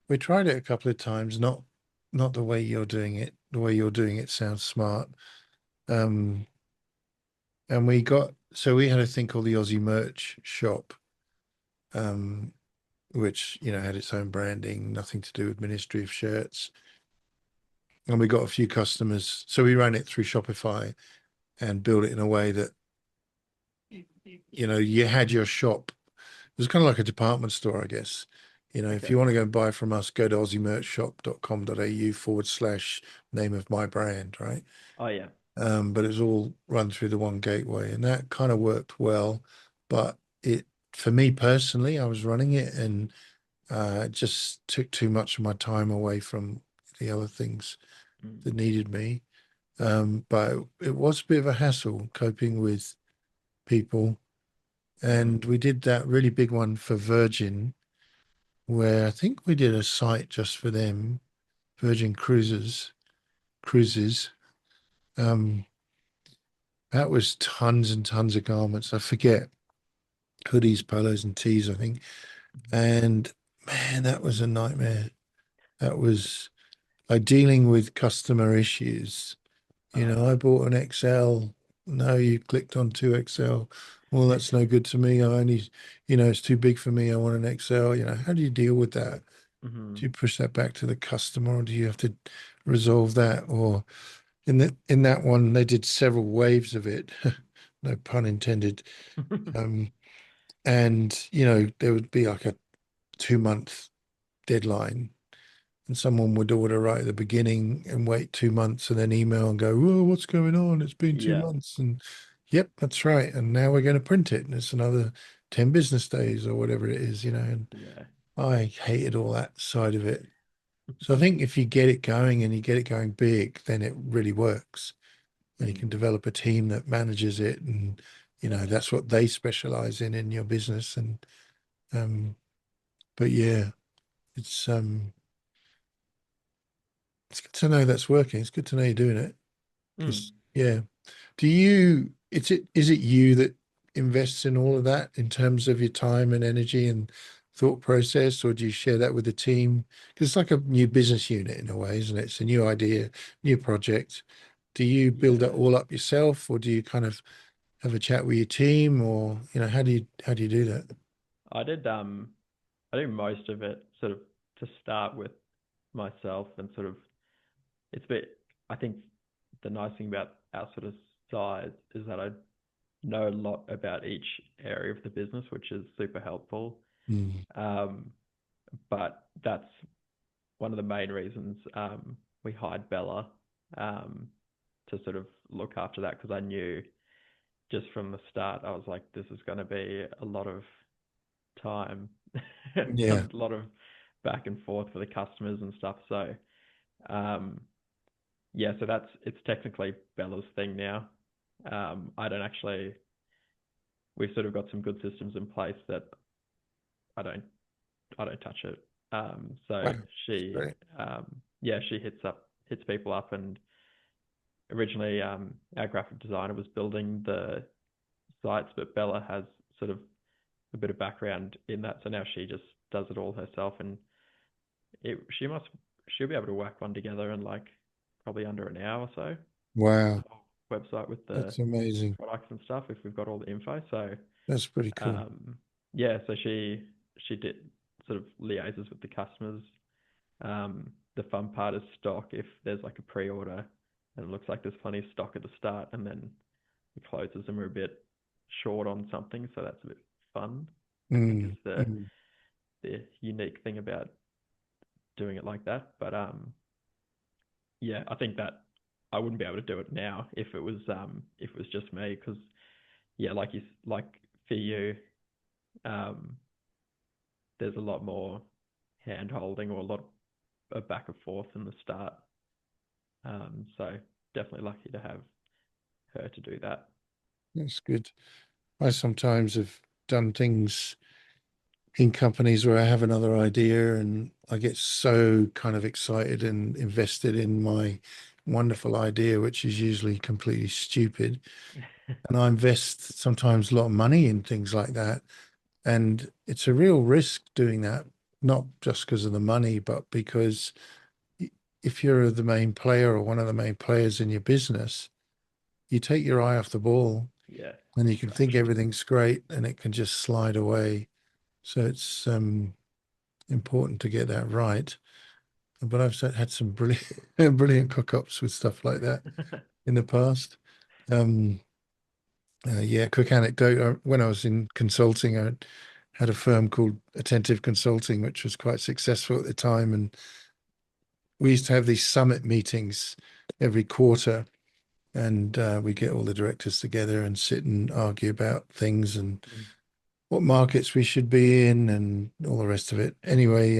We tried it a couple of times, not the way you're doing it. The way you're doing it sounds smart. Um, and we had a thing called the Aussie Merch Shop, um, which, had its own branding, nothing to do with Ministry of Shirts. And we got a few customers. So we ran it through Shopify and built it in a way that, you had your shop. It was kind of like a department store, I guess. If Okay. you want to go and buy from us, go to aussiemerchshop.com.au/name of my brand, right? Oh yeah. But it's all run through the one gateway, and that kind of worked well. But for me personally, I was running it, and it just took too much of my time away from the other things Mm. that needed me. But it was a bit of a hassle coping with people, Mm. and we did that really big one for Virgin, where I think we did a site just for them, Virgin Cruises. Um, that was tons and tons of garments. I forget, hoodies, polos, and tees, I think. And man, that was a nightmare. That was like dealing with customer issues. I Uh, bought an XL. No, you clicked on 2XL. Well, that's no good to me. I only, it's too big for me. I want an XL. How do you deal with that? mm-hmm. Do you push that back to the customer, or do you have to resolve that? Or in that one, they did several waves of it. no pun intended. Um, and you know, there would be like a 2 month deadline, and someone would order right at the beginning and wait 2 months and then email and go, "Oh, what's going on? It's been two Yeah, months." And yep, that's right. And now we're going to print it, and it's another 10 business days or whatever it is, you know. And yeah. I hated all that side of it. So I think if you get it going and you get it going big, then it really works. And you Mm, can develop a team that manages it, and you know that's what they specialize in your business. And um, but yeah, it's um, it's good to know that's working. It's good to know you're doing it mm. because yeah. Do you? Is it you that invests in all of that in terms of your time and energy and thought process, or do you share that with the team? Because it's like a new business unit in a way, isn't it? It's a new idea, new project. Do you build it Yeah. all up yourself, or do you kind of have a chat with your team, or you know, how do you do that? I did I do most of it sort of to start with myself and sort of it's a bit I think the nice thing about our sort of size is that I know a lot about each area of the business, which is super helpful. Mm, Um, but that's one of the main reasons we hired Bella um, to sort of look after that because I knew just from the start I was like, this is going to be a lot of time, a yeah, lot of back and forth for the customers and stuff. So um, yeah, so it's technically Bella's thing now. I don't actually. We've sort of got some good systems in place that I don't I don't touch it. So wow, that's she great. yeah she hits people up and originally our graphic designer was building the sites, but Bella has sort of a bit of background in that, so now she just does it all herself, and she'll be able to whack one together in like probably under an hour or so. The Wow, whole website with the that's amazing. products and stuff if we've got all the info. So That's pretty cool. um, yeah, so she did sort of liaises with the customers. The fun part is stock. If there's like a pre-order and it looks like there's plenty of stock at the start, and then it closes and we're a bit short on something, so that's a bit fun. I think is Mm, mm. the unique thing about doing it like that. But yeah, I think that I wouldn't be able to do it now if it was just me because yeah, like for you, um, there's a lot more hand holding or a lot of back and forth in the start. So definitely lucky to have her to do that. That's good. I sometimes have done things in companies where I have another idea and I get so kind of excited and invested in my wonderful idea, which is usually completely stupid. And I invest sometimes a lot of money in things like that. And it's a real risk doing that, not just because of the money, but because if you're the main player or one of the main players in your business, you take your eye off the ball Yeah, and you can think distraction. everything's great and it can just slide away. So it's important to get that right. But I've had some brilliant, brilliant cook-ups with stuff like that in the past. Um, yeah, quick anecdote. When I was in consulting, I had a firm called Attentive Consulting, which was quite successful at the time. And we used to have these summit meetings every quarter, and we get all the directors together and sit and argue about things and Mm. what markets we should be in and all the rest of it. Anyway,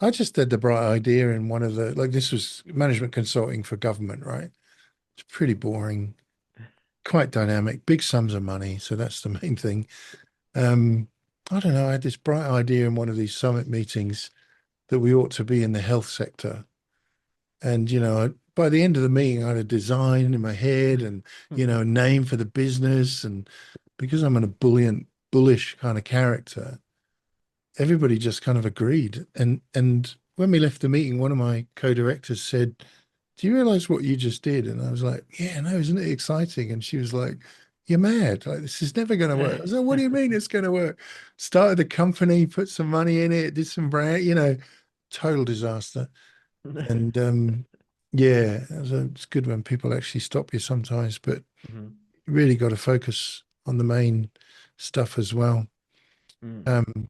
I just had the bright idea in one of the, like, this was management consulting for government, right? It's pretty boring, quite dynamic, big sums of money. So that's the main thing. Um, I don't know. I had this bright idea in one of these summit meetings that we ought to be in the health sector. And, you know, by the end of the meeting, I had a design in my head and, you know, a name for the business. And because I'm an ebullient, bullish kind of character, everybody just kind of agreed. And when we left the meeting, one of my co-directors said, "Do you realize what you just did?" And I was like, "Yeah, no, isn't it exciting?" And she was like, "You're mad. Like, this is never going to work." I was like, "What do you mean it's going to work?" Started the company, put some money in it, did some brand, you know, total disaster. And yeah, it's good when people actually stop you sometimes. But Mhm. really got to focus on the main stuff as well. Mm. Um,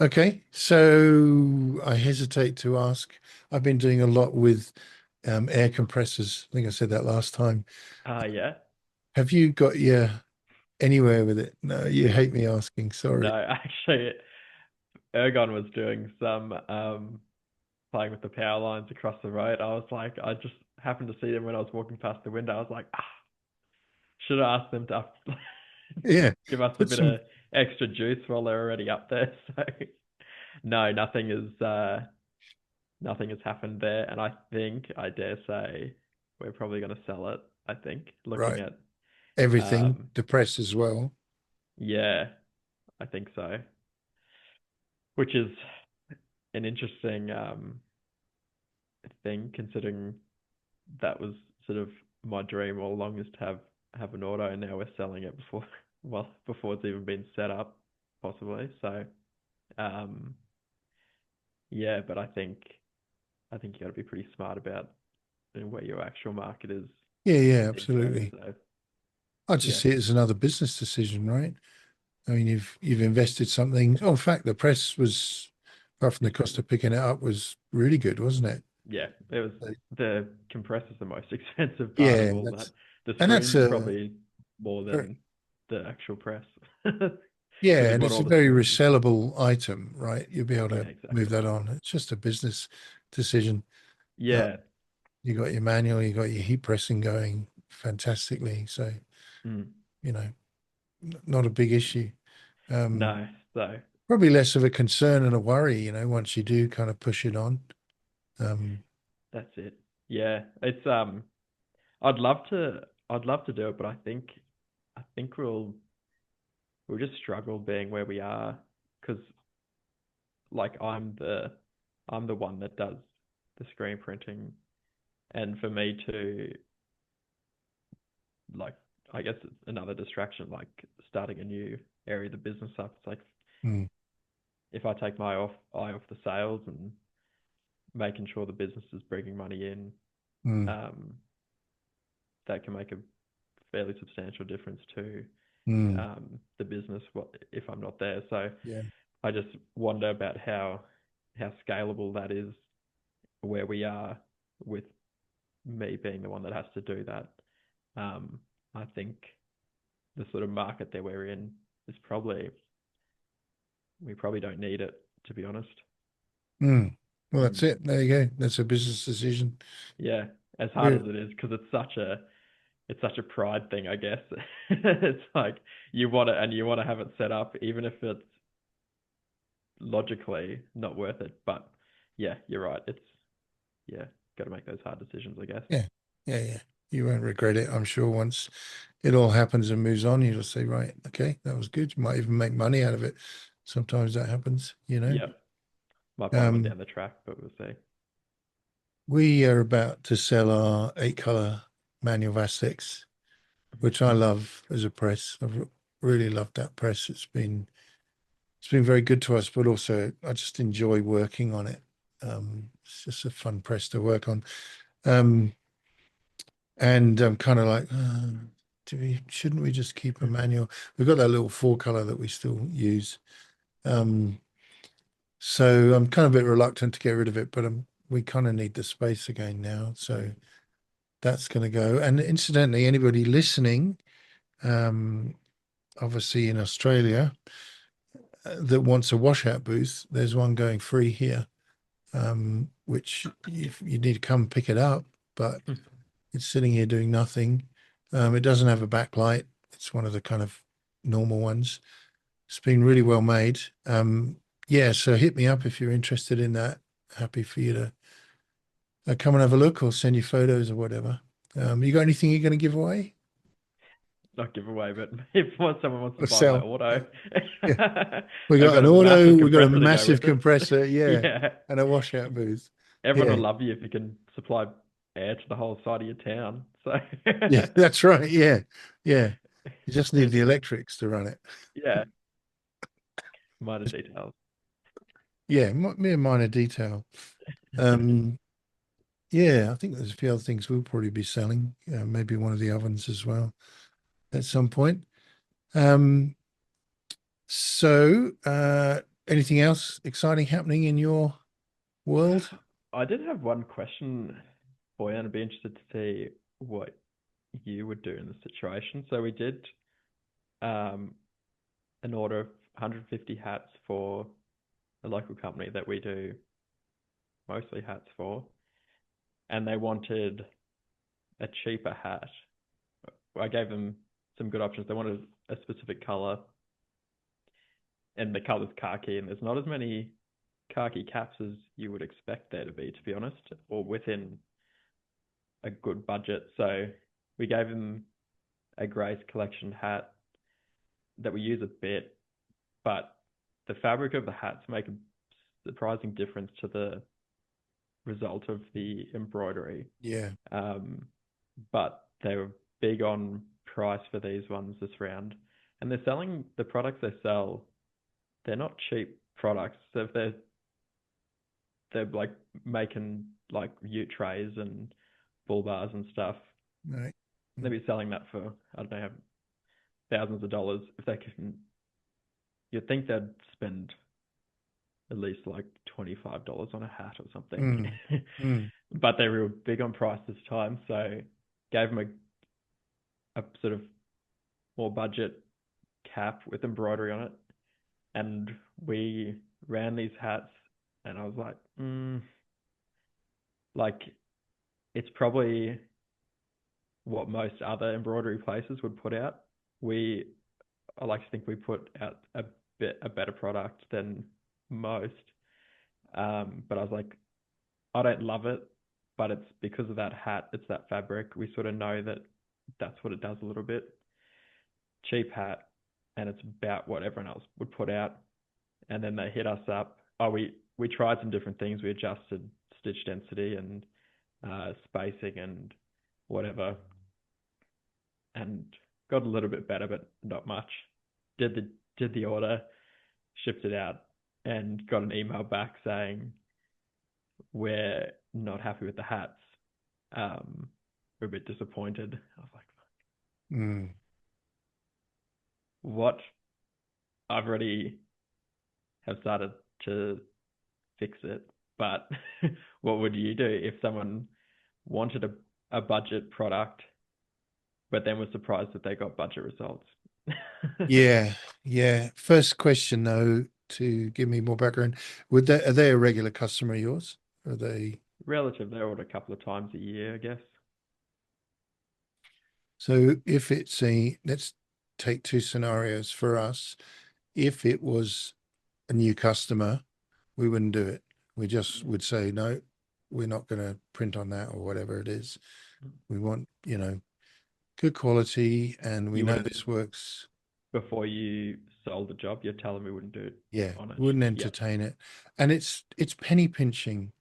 okay, so I hesitate to ask. I've been doing a lot with air compressors. I think I said that last time. Yeah. Have you got your anywhere with it? No, you hate me asking. No, Sorry. actually, Ergon was doing some playing with the power lines across the road. I was like, I just happened to see them when I was walking past the window. I was like, should have asked them to Yeah, give us a put bit some. of extra juice while they're already up there. So no, nothing has happened there, and I dare say, we're probably going to sell it. I think looking Right. at Everything um, depressed as well. yeah, I think so, which is an interesting thing considering that was sort of my dream all along is to have an auto, and now we're selling it before well before it's even been set up, possibly. So um, yeah, but I think you got to be pretty smart about where your actual market is Yeah, yeah, these days. absolutely. So I just yeah, see it as another business decision, right? I mean, you've invested something. Oh, in fact, the press was, apart from the cost of picking it up, was really good, wasn't it? yeah, it was So, the compressor's the most expensive part of yeah, all that. that's The and that's screen's a probably more very, than the actual press because yeah, we and bought it's all a the very screens as well. resellable item, right? You'll be able Yeah, to move exactly. that on. It's just a business decision. Yeah. You got your manual, you got your heat pressing going fantastically. So, Mm. you know, not a big issue. Um, No, so Probably less of a concern and a worry, once you do kind of push it on. Um, that's it. Yeah, it's. I'd love to. I'd love to do it, but I think we'll just struggle being where we are because like I'm the one that does the screen printing, and for me to like I guess it's another distraction like starting a new area of the business up. It's like mm, if I take my eye off the sales and making sure the business is bringing money in, mm, um, that can make a fairly substantial difference to mm, the business if I'm not there. So yeah. I just wonder about how scalable that is where we are with me being the one that has to do that. Um, I think the sort of market that we're in is probably we probably don't need it to be honest. Mm. Well, that's Mm. it. There you go. That's a business decision. Yeah, as hard as We're, it is because it's such a pride thing, I guess. It's like you want it and you want to have it set up, even if it's logically not worth it. But yeah, you're right. It's yeah, got to make those hard decisions, I guess. yeah, yeah, yeah. You won't regret it, I'm sure. Once it all happens and moves on, you'll say, right, okay, that was good. You might even make money out of it. Sometimes that happens. Yeah, might buy one Um, down the track, but we'll see. we are about to sell our 8 color manual Vastex, which I love as a press. I've really loved that press. It's been very good to us, but also I just enjoy working on it. It's just a fun press to work on. Um, and I'm kind of like, shouldn't we just keep a manual? We've got that little 4 color that we still use. Um, so I'm kind of a bit reluctant to get rid of it, but we kind of need the space again now. So that's going to go. And incidentally, anybody listening, um, obviously in Australia, that wants a washout booth, there's one going free here, which you need to come pick it up, but it's sitting here doing nothing. It doesn't have a backlight. It's one of the kind of normal ones. It's been really well made. Yeah, so hit me up if you're interested in that. Happy for you to come and have a look or send you photos or whatever. You got anything you're going to give away Not giveaway, but if someone wants to or buy my sell? auto, Yeah, we I've got got an a auto, massive we got a compressor to go massive with it. compressor, yeah, Yeah, and a washout booth. everyone Yeah, will love you if you can supply air to the whole side of your town. So yeah, that's right. Yeah, yeah. You just need the electrics to run it. yeah, minor details. Yeah, mere minor detail. Um, yeah, I think there's a few other things we'll probably be selling. Maybe one of the ovens as well. at some point. Um, Anything else exciting happening in your world? I did have one question for you, and I'd be interested to see what you would do in this situation. So we did um, an order of 150 hats for a local company that we do mostly hats for, and they wanted a cheaper hat. I gave them some good options. They wanted a specific color, and the color's khaki, and there's not as many khaki caps as you would expect there to be honest, or within a good budget. So we gave them a Grace collection hat that we use a bit, but the fabric of the hats make a surprising difference to the result of the embroidery. Yeah. Um, but they were big on price for these ones this round, and they're selling the products they sell. They're not cheap products. So if they're like making like ute trays and bull bars and stuff, Right. they'll be selling that for I don't know thousands of dollars. If they can, you'd think they'd spend at least like $25 on a hat or something. Mm. Mm. But they're real big on price this time, so gave them a sort of more budget cap with embroidery on it, and we ran these hats, and I was like, like it's probably what most other embroidery places would put out. We, I like to think we put out a better product than most. But I was like, I don't love it, but it's because of that hat. It's that fabric. We sort of know that that's what it does a little bit. Cheap hat, and it's about what everyone else would put out. And then they hit us up. Oh, we tried some different things. We adjusted stitch density and spacing and whatever, and got a little bit better, but not much. Did the order, shipped it out, and got an email back saying we're not happy with the hats. We're a bit disappointed. I was like, Mm. what? I've already have started to fix it, but what would you do if someone wanted a budget product, but then was surprised that they got budget results? Yeah. Yeah. First question though, to give me more background, are they a regular customer of yours? Are they? Relative, they order a couple of times a year, I guess. So if it's let's take two scenarios for us. If it was a new customer, we wouldn't do it. We just would say, no, we're not going to print on that or whatever it is. We want, good quality, and we You know wouldn't, this works. before you sold the job, you're telling me wouldn't do it Yeah, on it. wouldn't Yeah. entertain it. And it's penny pinching,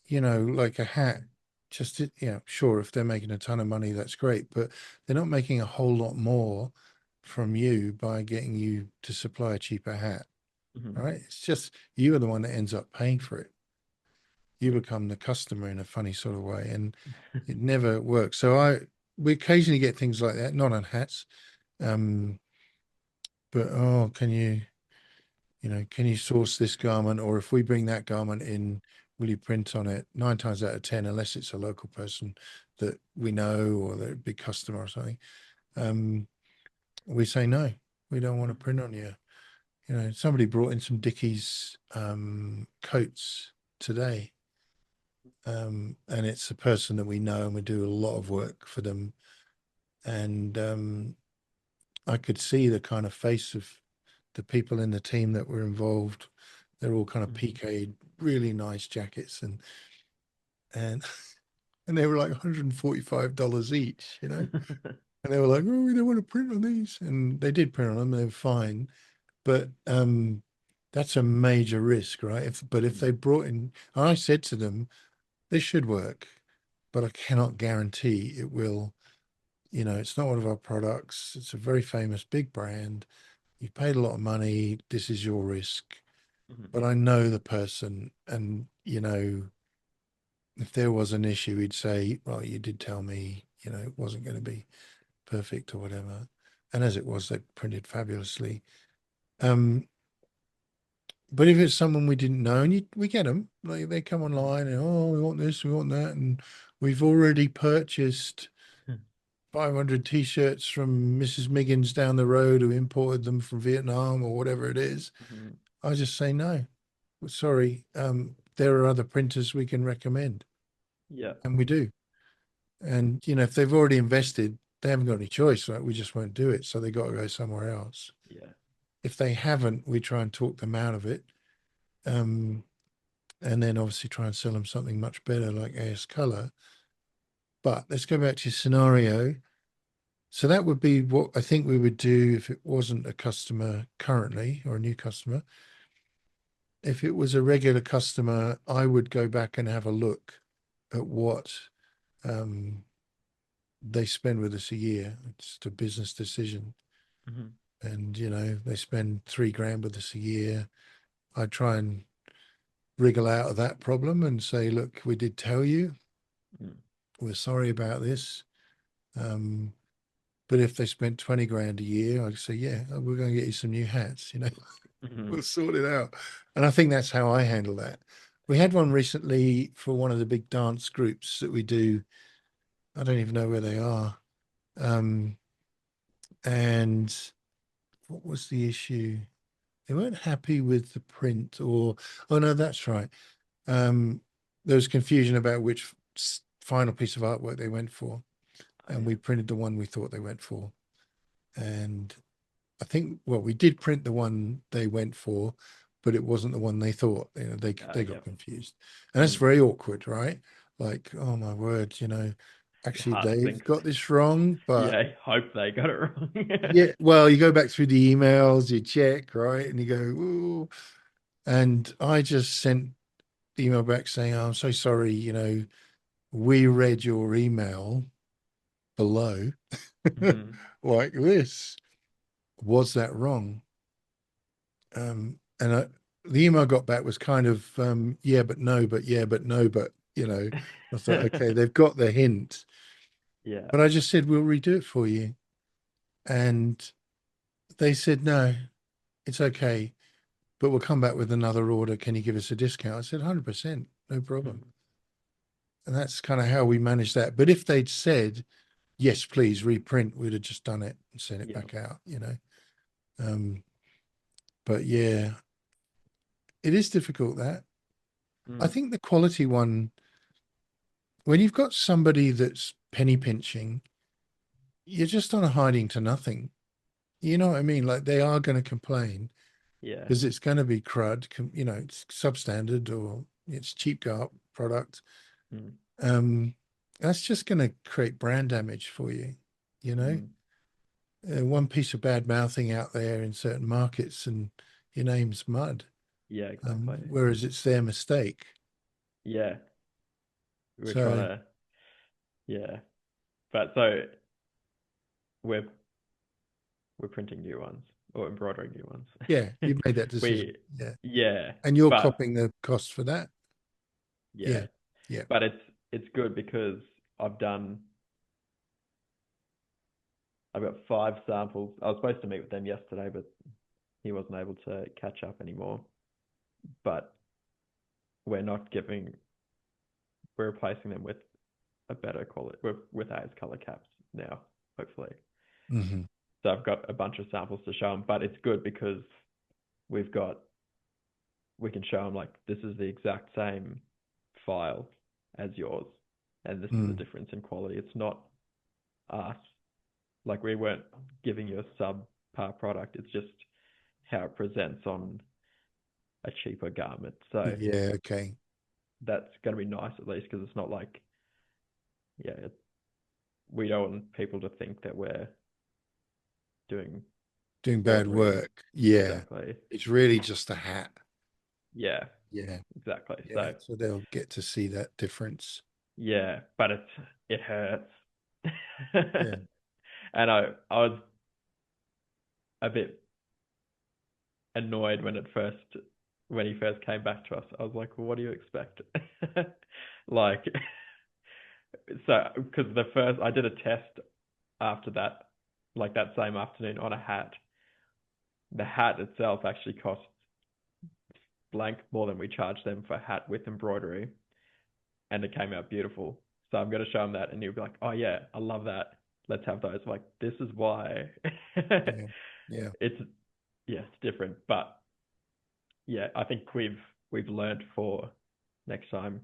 like a hat. Just, sure, if they're making a ton of money, that's great, but they're not making a whole lot more from you by getting you to supply a cheaper hat. Hmm. All right. It's just you are the one that ends up paying for it. You Yeah. become the customer in a funny sort of way, and it never works. So we occasionally get things like that, not on hats. Um, but oh, can you source this garment? Or if we bring that garment in, will you print on it? 9 times out of 10, unless it's a local person that we know or they're a big customer or something, um, we say no, we don't want to print on you. Somebody brought in some Dickies coats today. And it's a person that we know and we do a lot of work for them. And I could see the kind of face of the people in the team that were involved. They're all kind of Hmm. PK'd, really nice jackets, and and they were like $145 each. And they were like, oh, we don't want to print on these. And they did print on them, they were fine. But that's a major risk, right? If they brought in, and I said to them, this should work, but I cannot guarantee it will. It's not one of our products. It's a very famous big brand. You paid a lot of money. This is your risk. Hmm. But I know the person, and if there was an issue, he'd say, well, you did tell me, it wasn't going to be perfect or whatever. And as it was, they printed fabulously. Um, but if it's someone we didn't know, and we get them, like they come online and we want this, we want that, and we've already purchased 500 t-shirts from Mrs. Miggins down the road who imported them from Vietnam or whatever it is. Mm-hmm. I just say no. Sorry, there are other printers we can recommend, Yeah. and we do. And if they've already invested, they haven't got any choice, right? We just won't do it, so they got to go somewhere else. Yeah. If they haven't, we try and talk them out of it, and then obviously try and sell them something much better like AS Color. But let's go back to your scenario. So that would be what I think we would do if it wasn't a customer currently or a new customer. If it was a regular customer, I would go back and have a look at what um, they spend with us a year. It's a business decision. Mm-hmm. And, they spend 3 grand with us a year. I try and wriggle out of that problem and say, look, we did tell you, Mm. we're sorry about this. But if they spent 20 grand a year, I'd say, yeah, we're going to get you some new hats, Mm-hmm. we'll sort it out. And I think that's how I handle that. We had one recently for one of the big dance groups that we do. I don't even know where they are. And what was the issue? They weren't happy with the print, oh no, that's right. There was confusion about which final piece of artwork they went for. Oh, And yeah. we printed the one we thought they went for. And I think, well, we did print the one they went for, but it wasn't the one they thought. They Yeah. got confused, and that's Mm. very awkward, right? Like, oh my word, It's actually hard to they've think. got this wrong, Yeah, but I hope they got it wrong. yeah, well, you go back through the emails, you check, right, and you go, ooh, and I just sent the email back saying, oh, I'm so sorry, we read your email below Mm-hmm. like this. Was that wrong? And the email I got back was kind of yeah, but no, but yeah, but no, but I thought, okay, they've got the hint. Yeah. But I just said we'll redo it for you, and they said no, it's okay, but we'll come back with another order. Can you give us a discount? I said 100%, no problem. Mm. And that's kind of how we managed that. But if they'd said yes, please reprint, we'd have just done it and sent it Yeah. back out. Um, but yeah, it is difficult that. I Mm. think the quality one, when you've got somebody that's penny pinching, you're just on a hiding to nothing. You know what I mean? Like they are going to complain Yeah. because it's going to be crud, it's substandard or it's cheap product. Mm. Um, that's just going to create brand damage for you. You know, Mm. one piece of bad mouthing out there in certain markets and your name's mud. Yeah, exactly. Whereas it's their mistake. Yeah. We're trying So to, yeah. But so we're we're printing new ones or embroidering new yeah, ones. you've made that decision. We, Yeah. yeah, And you're but copying the cost for that. yeah, Yeah. Yeah. but it's good because I've got 5 samples. I was supposed to meet with them yesterday, but he wasn't able to catch up anymore. But we're not giving, we're replacing them with a better quality with AS color caps now, hopefully. Hmm. So I've got a bunch of samples to show them, but it's good because we've got we can show them like this is the exact same file as yours, and this is the Mm. difference in quality. It's not us, like we weren't giving you a subpar product. It's just how it presents on a cheaper garment. So Yeah. Okay. that's going to be nice at least because it's not like yeah, we don't want people to think that we're doing Doing bad forgery. work. Yeah. Exactly. It's really just a hat. Yeah, Yeah. exactly. Yeah. So So they'll get to see that difference. yeah, but it hurts. Yeah. And I was a bit annoyed when he first came back to us. I was like, well, what do you expect? Like, so because the first I did a test after that, like that same afternoon on a hat. The hat itself actually cost blank more than we charged them for a hat with embroidery, and it came out beautiful. So I'm going to show him that, and he'll be like, "Oh yeah, I love that. Let's have those." I'm like, this is why. Yeah. Yeah. It's yeah, it's different, but yeah, I think we've learned for next time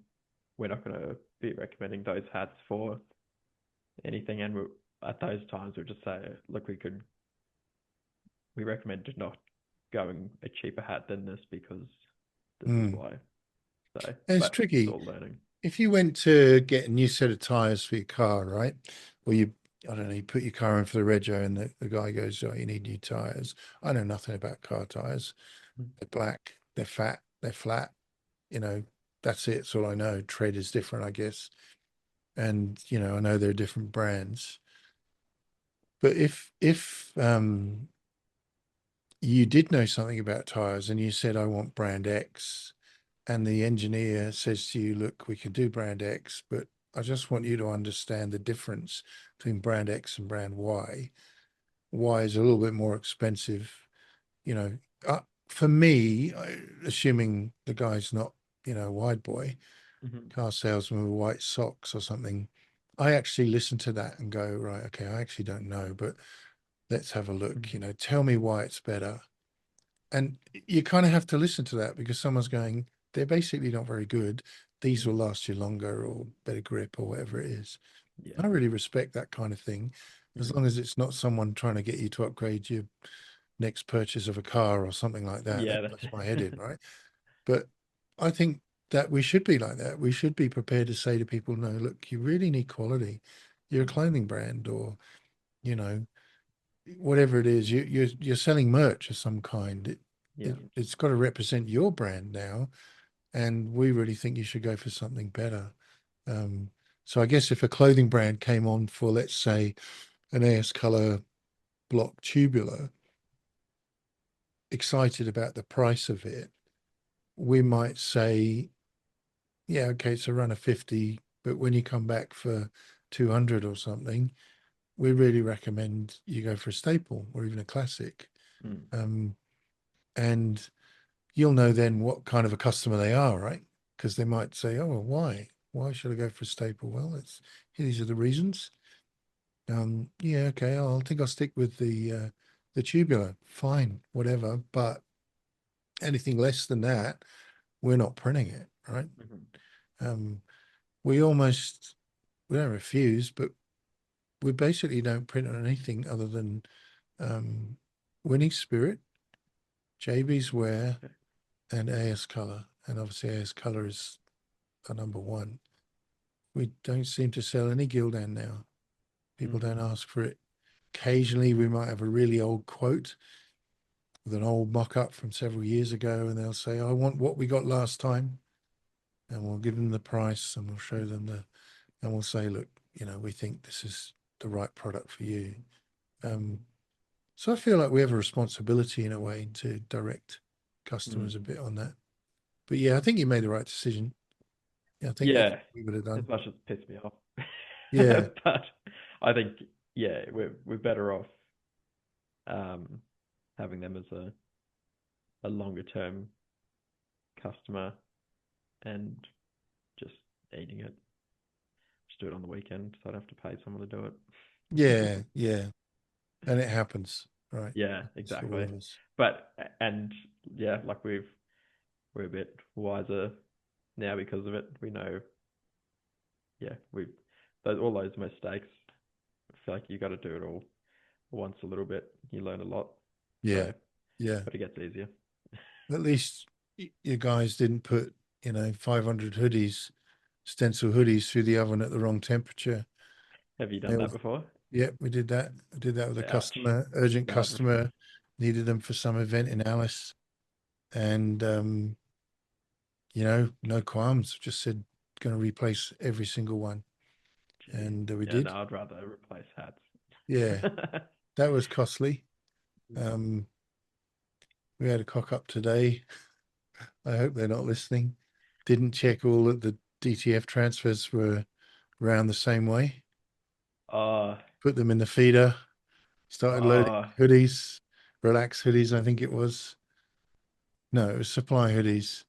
we're not going to be recommending those hats for anything, and at those times we'll just say, look, we recommend not going a cheaper hat than this because this is Mm. why. So, And it's but it's tricky. all learning. If you went to get a new set of tires for your car, right? Or I don't know, you put your car in for the rego and the guy goes, oh, you need new tires. I know nothing about car tires. They're black, they're fat, they're flat. You know, that's it. It's all I know. Tread is different, I guess. And, I know there are different brands. But if you did know something about tires and you said, I want brand X, and the engineer says to you, look, we can do brand X, but I just want you to understand the difference between brand X and brand Y. Y is a little bit more expensive, you know. For me, assuming the guy's not, a wide boy, Mm-hmm. car salesman with white socks or something, I actually listen to that and go, right, okay, I actually don't know, but let's have a look, Mm-hmm. tell me why it's better. And you kind of have to listen to that because someone's going, they're basically not very good. These will Mm-hmm. last you longer or better grip or whatever it is. Yeah. I really respect that kind of thing, as Mm-hmm. long as it's not someone trying to get you to upgrade your next purchase of a car or something like that. Yeah, That that's puts my head in, right? But I think that we should be like that. We should be prepared to say to people, no, look, you really need quality. You're a mm. clothing brand or, you know, whatever it is, you're selling merch of some kind. Yeah. It's got to represent your brand now, and we really think you should go for something better. Um, so I guess if a clothing brand came on for, let's say, an AS Color block tubular, excited about the price of it, we might say, yeah, okay, it's a run of 50, but when you come back for 200 or something, we really recommend you go for a staple or even a classic. Mm. Um, and you'll know then what kind of a customer they are, right? Because they might say, "Oh, well, why? Why should I go for a staple?" Well, these are the reasons. Yeah, okay. I think I'll stick with the tubular. Fine, whatever. But anything less than that, we're not printing it, right? Mm-hmm. Um, we almost we don't refuse, but we basically don't print on anything other than um, Winning Spirit, JB's Wear, Okay. and AS Color. And obviously, AS Color is a number one. We don't seem to sell any Gildan now. People Mm-hmm. don't ask for it. Occasionally, we might have a really old quote with an old mock up from several years ago, and they'll say, I want what we got last time. And we'll give them the price and we'll show them and we'll say, look, we think this is the right product for you. Um, so I feel like we have a responsibility in a way to direct Mm. customers a bit on that. But yeah, I think you made the right decision. Yeah, I think that's Yeah, what we would have as done. much as it pissed me off. Yeah, But I think yeah, we're better off um having them as a longer term customer and just eating it. Just do it on the weekend so I don't have to pay someone to do it. yeah, yeah. And it happens, right? Yeah, It's for all exactly. of us. But and yeah, like we're a bit wiser now because of it. We know, yeah, all those mistakes. I feel like you got to do it all once a little bit. You learn a lot, Yeah, so yeah. but it gets easier. At least you guys didn't put, 500 hoodies, stencil hoodies through the oven at the wrong temperature. Have you They done all, that before? yeah, we did that. I did that with a Ouch. customer, urgent Nightmare. customer, needed them for some event in Alice. And, no qualms, just said, going to replace every single one. Jeez. And we Yeah, no, did. I'd rather replace hats. Yeah, that was costly. Um, we had a cock up today. I hope they're not listening. Didn't check all that the DTF transfers were around the same way. Oh, put them in the feeder, started loading oh, hoodies, relax hoodies, I think it was. No, it was supply hoodies.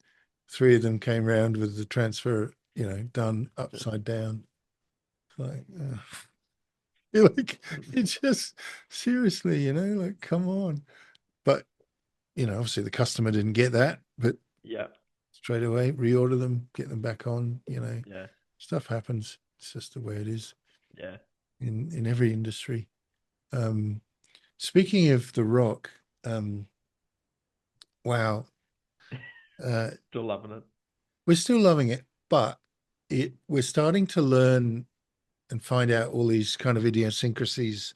Three of them came round with the transfer, done upside down. Like, you're like, it's just seriously, like, come on. But, obviously the customer didn't get that, but yeah, straight away, reorder them, get them back on, yeah, stuff happens. It's just the way it is yeah. in every industry. Um, Speaking of the rock, um, wow, uh, Still loving it. we're still loving it, but we're starting to learn and find out all these kind of idiosyncrasies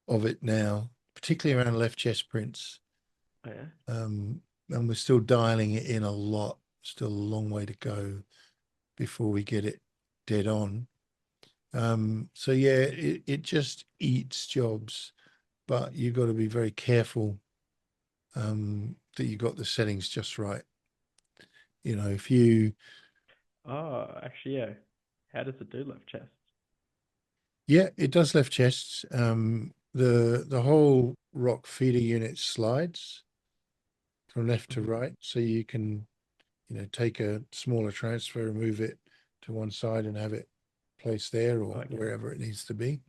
of it now, particularly around left chest prints. Oh, yeah. And we're still dialing it in a lot. Still a long way to go before we get it dead on. So yeah, it just eats jobs, but you've got to be very careful that you got the settings just right. If you, Oh, actually, yeah. How does it do left chest? yeah, it does left chests. The whole rock feeder unit slides from left to Hmm. right, so you can, take a smaller transfer, move it to one side, and have it placed there or Okay. wherever it needs to be.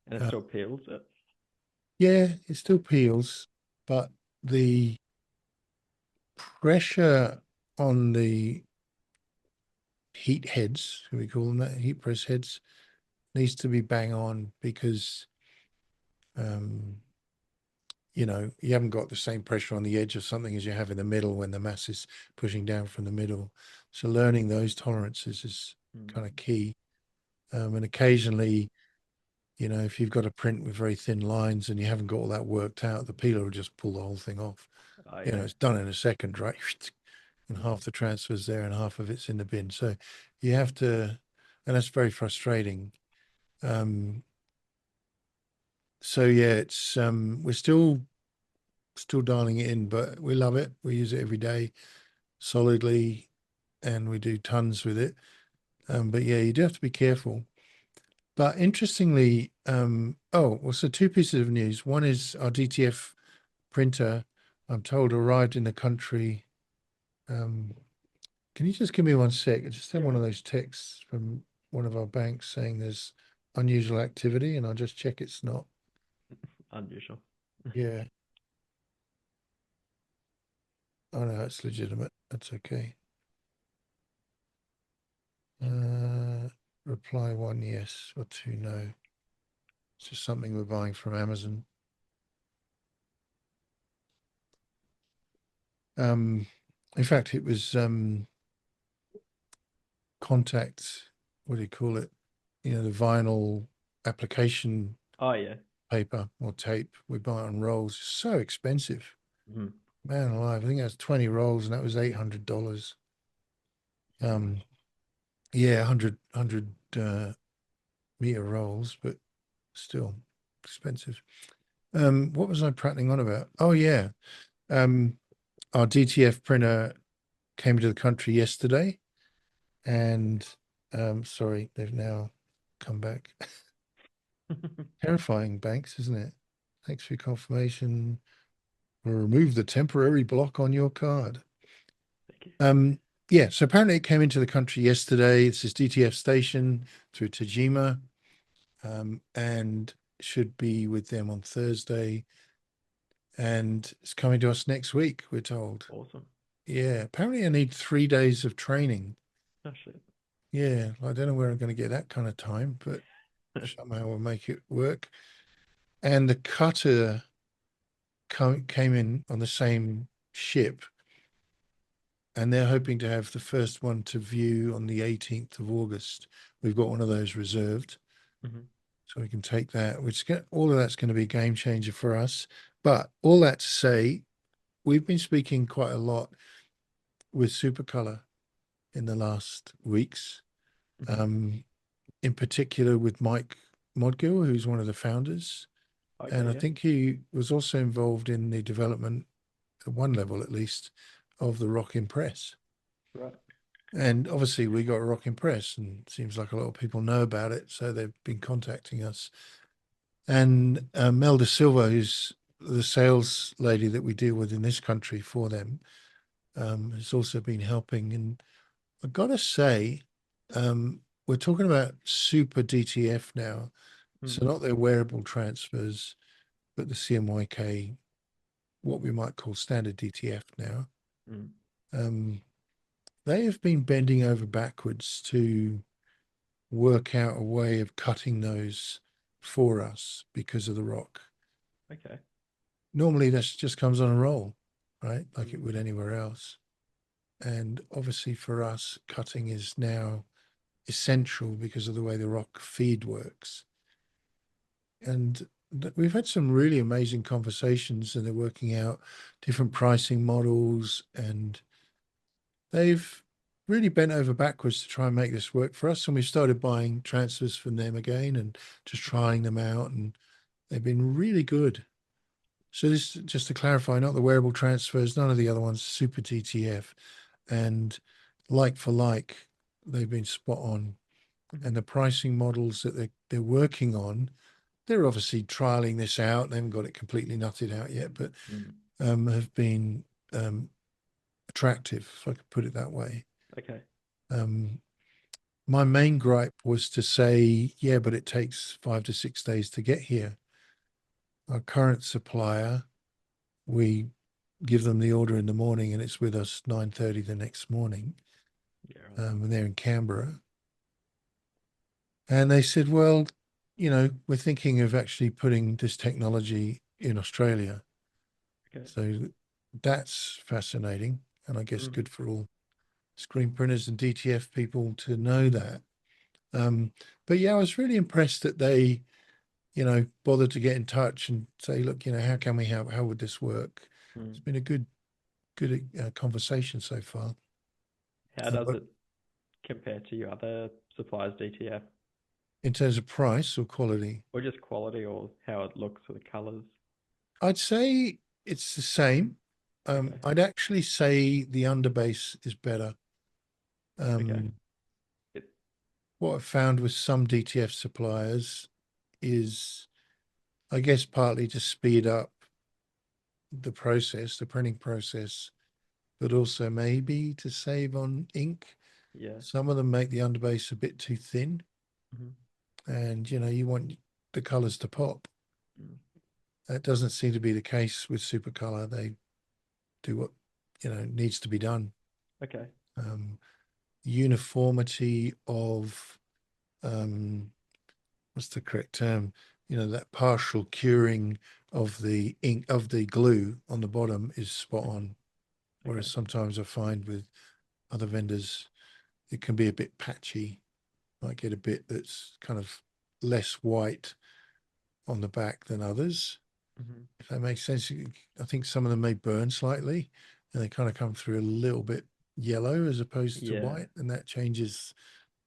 And it Uh, still peels it. yeah, it still peels, but the pressure on the heat heads, we call them that, heat press heads, needs to be bang on because um, you haven't got the same pressure on the edge of something as you have in the middle when the mass is pushing down from the middle. So learning those tolerances is kind of Mm. key. And occasionally, if you've got a print with very thin lines and you haven't got all that worked out, the peeler will just pull the whole thing off. Oh, yeah. It's done in a second, right? And half the transfer's there and half of it's in the bin. So you have to, and that's very frustrating. Um, so yeah, it's we're still dialing it in, but we love it. We use it every day solidly, and we do tons with it. But yeah, you do have to be careful. But interestingly, well, so two pieces of news. One is our DTF printer, I'm told, arrived in the country. Um, can you just give me one sec? I just had one Yeah. of those texts from one of our banks saying there's unusual activity, and I'll just check it's not. Unusual. Yeah. Oh no, it's legitimate. That's okay. Reply one yes or two no. It's just something we're buying from Amazon. Um, in fact, it was contact. What do you call it? The vinyl application Oh, yeah. paper or tape we buy on rolls. It's so expensive. Mm. Man alive, I think that's 20 rolls and that was $800. Right. Yeah, 100 meter rolls, but still expensive. What was I prattling on about? Oh yeah. Um, our DTF printer came to the country yesterday and sorry, they've now come back. Terrifying, Banks, isn't it? Thanks for your confirmation. We'll remove the temporary block on your card. Thank you. Yeah, so apparently it came into the country yesterday. It's this DTF station through Tajima, and should be with them on Thursday. And it's coming to us next week, we're told. Awesome. Yeah, apparently I need 3 days of training. Oh, shit. Yeah, I don't know where I'm going to get that kind of time, but somehow we'll make it work. And the cutter came in on the same ship, and they're hoping to have the first one to view on the 18th of August. We've got one of those reserved, Hmm. so we can take that, all of that's going to be a game changer for us. But all that to say, we've been speaking quite a lot with Supacolour in the last weeks, Hmm. um, in particular with Mike Modgill, who's one of the founders. And Okay, I yeah. think he was also involved in the development, at one level at least, of the ROQ Impress. Right. And obviously we got ROQ Impress, and it seems like a lot of people know about it, so they've been contacting us. And Mel De Silva, who's the sales lady that we deal with in this country for them, has also been helping. And I've got to say, we're talking about super DTF now. So Mm, not their wearable transfers, but the CMYK, what we might call standard DTF now. mm. Um, they have been bending over backwards to work out a way of cutting those for us because of the ROQ. Okay. Normally, that just comes on a roll, right? Like it Mm, would anywhere else. And obviously, for us, cutting is now essential because of the way the ROQ feed works. And we've had some really amazing conversations, and they're working out different pricing models, and they've really bent over backwards to try and make this work for us. And we started buying transfers from them again and just trying them out, and they've been really good. So this, just to clarify, not the wearable transfers, none of the other ones, super TTF, and like for like, they've been spot on. mhm, And the pricing models that they're working on, they're obviously trialing this out. They haven't got it completely nutted out yet, but mm. have been attractive, if I could put it that way. Okay. Um, my main gripe was to say, yeah, but it takes 5 to 6 days to get here. Our current supplier, we give them the order in the morning and it's with us 9:30 the next morning. Yeah, right. And they're in Canberra. And they said, well, we're thinking of actually putting this technology in Australia. Okay. So that's fascinating. And I guess Mm, good for all screen printers and DTF people to know that. Um, but yeah, I was really impressed that they, bothered to get in touch and say, look, how can we help? How would this work? It's mm. been a good conversation so far. How does But it compare to your other suppliers, DTF, in terms of price or quality, or just quality, or how it looks or the colors? I'd say it's the same. Okay. I'd actually say the underbase is better. Okay. Um, It, what I've found with some DTF suppliers is, I guess, partly to speed up the process, the printing process, but also maybe to save on ink. yeah. Some of them make the underbase a bit too thin, Hmm. and you want the colors to pop. Mm. That doesn't seem to be the case with Supercolor. They do what needs to be done. Okay. Um, uniformity of um, what's the correct term? That partial curing of the ink of the glue on the bottom is spot Mhm. on. Whereas Okay. sometimes I find with other vendors, it can be a bit patchy. Might get a bit that's kind of less white on the back than others. Hmm. If that makes sense. I think some of them may burn slightly and they kind of come through a little bit yellow as opposed to Yeah. white, and that changes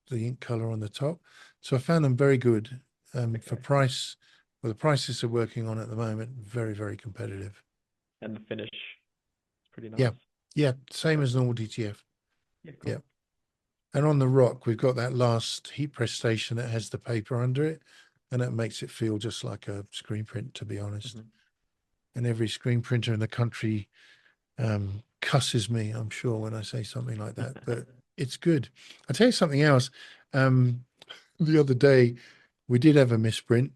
the ink color on the top. So I found them very good for Okay. price. Well, the prices they're working on at the moment, very, very competitive. And the finish is pretty Yeah. nice. Yeah. Same Okay. as normal DTF. Yeah, Yeah. cool. And on the ROQ, we've got that last heat press station that has the paper under it, and that makes it feel just like a screen print, to be honest. Hmm. And every screen printer in the country cusses me, I'm sure, when I say something like that, but it's good. I'll tell you something else. Um, the other day, we did have a misprint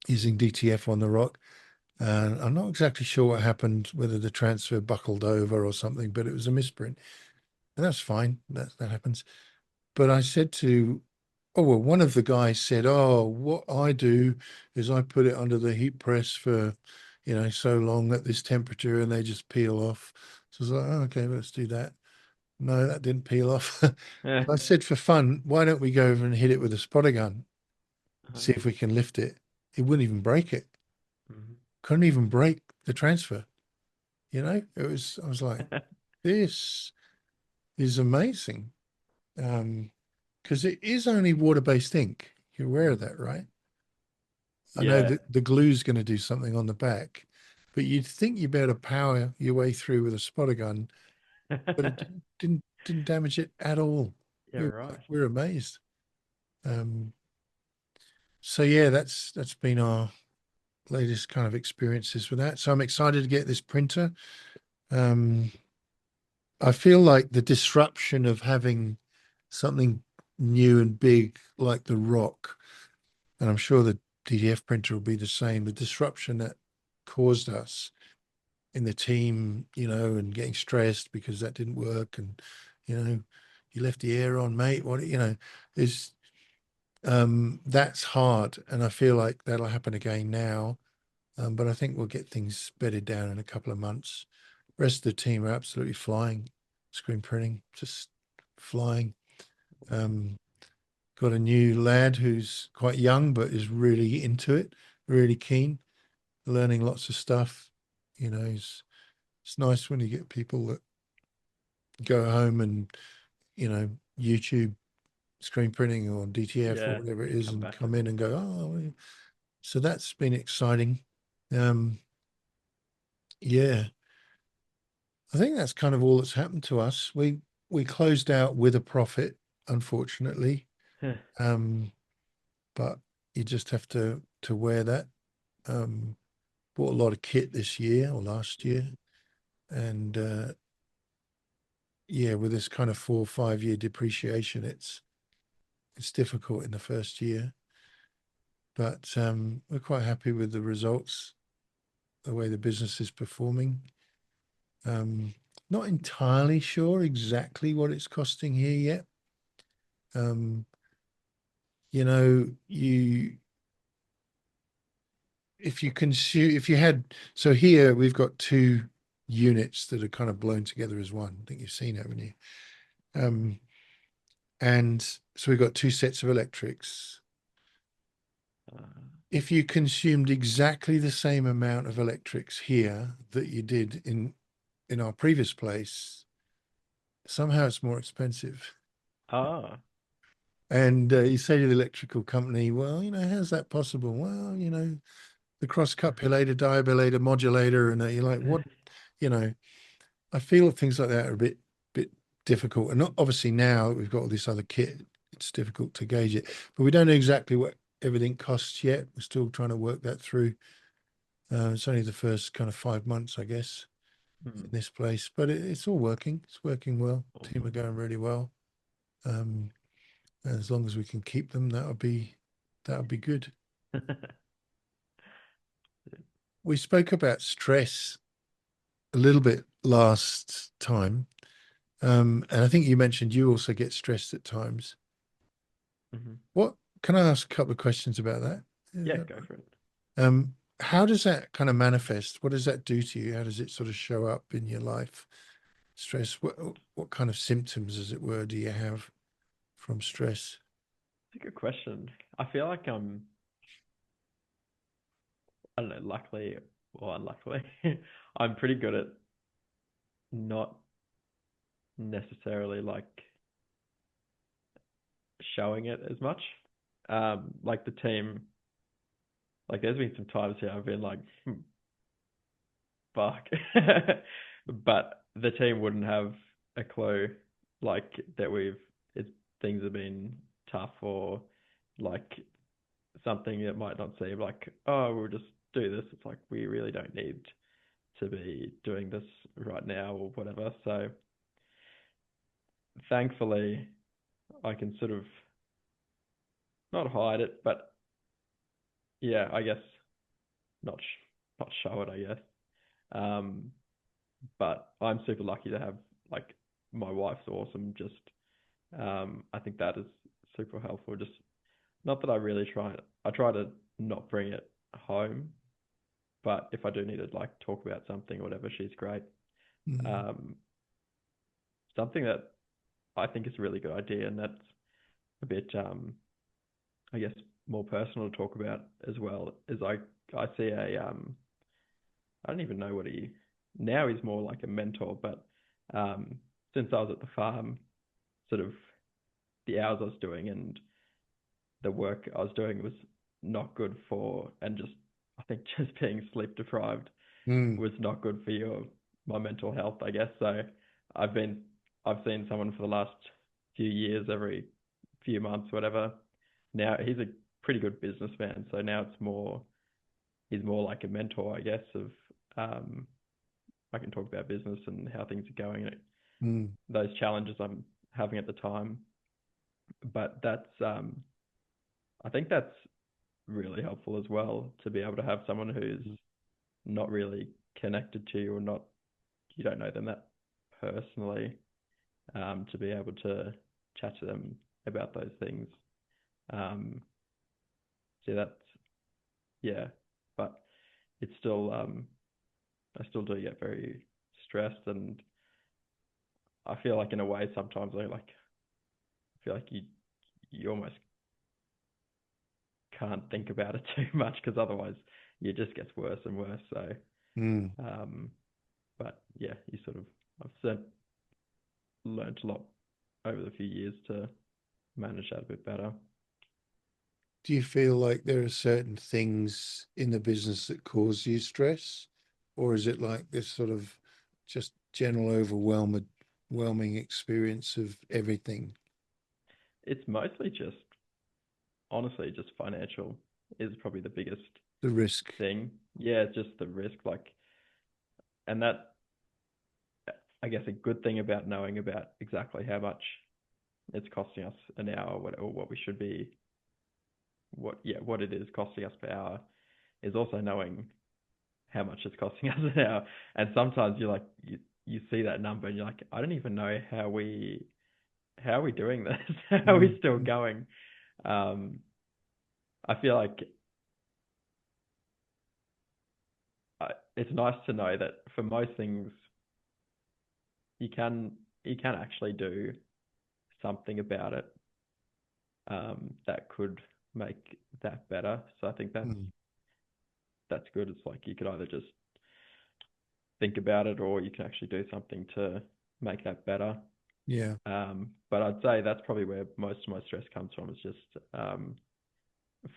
using DTF on the ROQ. And I'm not exactly sure what happened, whether the transfer buckled over or something, but it was a misprint. And that's fine. That happens. But I said to, oh, well, one of the guys said, oh, what I do is I put it under the heat press for, so long at this temperature and they just peel off. So I was like, oh, okay, let's do that. No, that didn't peel off. Yeah. I said, for fun, why don't we go over and hit it with a spotter gun, Uh-huh. see if we can lift it? It wouldn't even break it. Mhm. Couldn't even break the transfer. I was like, this is amazing. Because it is only water-based ink. You're aware of Mm. that, right? I know Yeah. that the glue's going to do something on the back, but you'd think you'd be able to power your way through with a spotter gun but it didn't damage it at all. Yeah, right. We're amazed. Um, so yeah, that's been our latest kind of experiences with that. So I'm excited to get this printer. Um, I feel like the disruption of having something new and big like the ROQ, and I'm sure the DDF printer will be the same. The disruption that caused us in the team, and getting stressed because that didn't work, and you left the air on, mate. What is that's hard, and I feel like that'll happen again now. But I think we'll get things bedded down in a couple of months. The rest of the team are absolutely flying, screen printing, just flying. Um, got a new lad who's quite young but is really into it, really keen, learning lots of stuff. It's nice when you get people that go home and YouTube screen printing or DTF or Yeah, whatever it is come and back to come in and go, oh, so that's been exciting. Um, yeah, I think that's kind of all that's happened to us. We closed out with a profit, unfortunately, it. um, but you just have to wear that. Um, bought a lot of kit this year or last year, and yeah, with this kind of 4 or 5 year depreciation, it's difficult in the first year. But we're quite happy with the results, the way the business is performing. Um, not entirely sure exactly what it's costing here yet. Um, you if you consume if you had so here we've got two units that are kind of blown together as one. I think you've seen it, haven't you? Um, and so we've got two sets of electrics. Uh, If you consumed exactly the same amount of electrics here that you did in our previous place, somehow it's more expensive. ah, And you say to the electrical company, well, how's that possible? Well, the cross cupulator, diabulator, modulator, and you're like, what? You know, I feel things like that are a bit difficult. And not obviously now that we've got all this other kit, it's difficult to gauge it. But we don't know exactly what everything costs yet. We're still trying to work that through. It's only the first kind of 5 months, I guess, in hmm, this place, but it's all working. It's working well. Team are awesome. going really well. Um, and as long as we can keep them, that'll be good. We spoke about stress a little bit last time, and I think you mentioned you also get stressed at times. Hmm. What can I ask a couple of questions about that? Is Yeah, that go for it. how does that kind of manifest? What does that do to you? How does it sort of show up in your life? Stress. What kind of symptoms, as it were, do you have from stress? It's a good question. I feel like I don't know, luckily or unluckily, I'm pretty good at not necessarily like showing it as much. Like the team, like there's been some times here I've been like, fuck. But the team wouldn't have a clue like that things have been tough or like something that might not seem like, oh, we'll just do this. It's like we really don't need to be doing this right now or whatever. So thankfully I can sort of not hide it, but yeah, I guess not not show it, I guess. Um, but I'm super lucky to have like my wife's awesome. Just I think that is super helpful. Just not that I try to not bring it home, but if I do need to like talk about something or whatever, she's great. Mm, Um, something that I think is a really good idea, and that's a bit I guess more personal to talk about as well. Is I see I don't even know what he now he's more like a mentor, but since I was at the farm, sort of the hours I was doing and the work I was doing was not good for, and just I think just being sleep deprived mm, was not good for my mental health, I guess. So I've been I've seen someone for the last few years, every few months, whatever. Now he's a pretty good businessman, so now it's more he's more like a mentor, I guess, of um I can talk about business and how things are going and Mm, those challenges I'm having at the time. But that's I think that's really helpful as well to be able to have someone who's not really connected to you or not you don't know them that personally, to be able to chat to them about those things. Um, so that's yeah, but it's still I still do get very stressed, and I feel like in a way sometimes I feel like you almost can't think about it too much because otherwise it just gets worse and worse. So, mm. um, but yeah, you sort of I've learned a lot over the few years to manage that a bit better. Do you feel like there are certain things in the business that cause you stress, or is it like this sort of just general overwhelming experience of everything? It's mostly just honestly just financial is probably the biggest The risk. thing. Yeah, it's just the risk, and that I guess a good thing about knowing about exactly how much it's costing us an hour, or what we should be, what it is costing us per hour, is also knowing how much it's costing us an hour. And sometimes you see that number and you're like, I don't even know how are we doing this? How are we Mm, still going? Um, I feel like it's nice to know that for most things you can you can actually do something about it, that could make that better. So I think mm. that's good. It's like you could either just think about it or you can actually do something to make that better. Yeah. But I'd say that's probably where most of my stress comes from, is just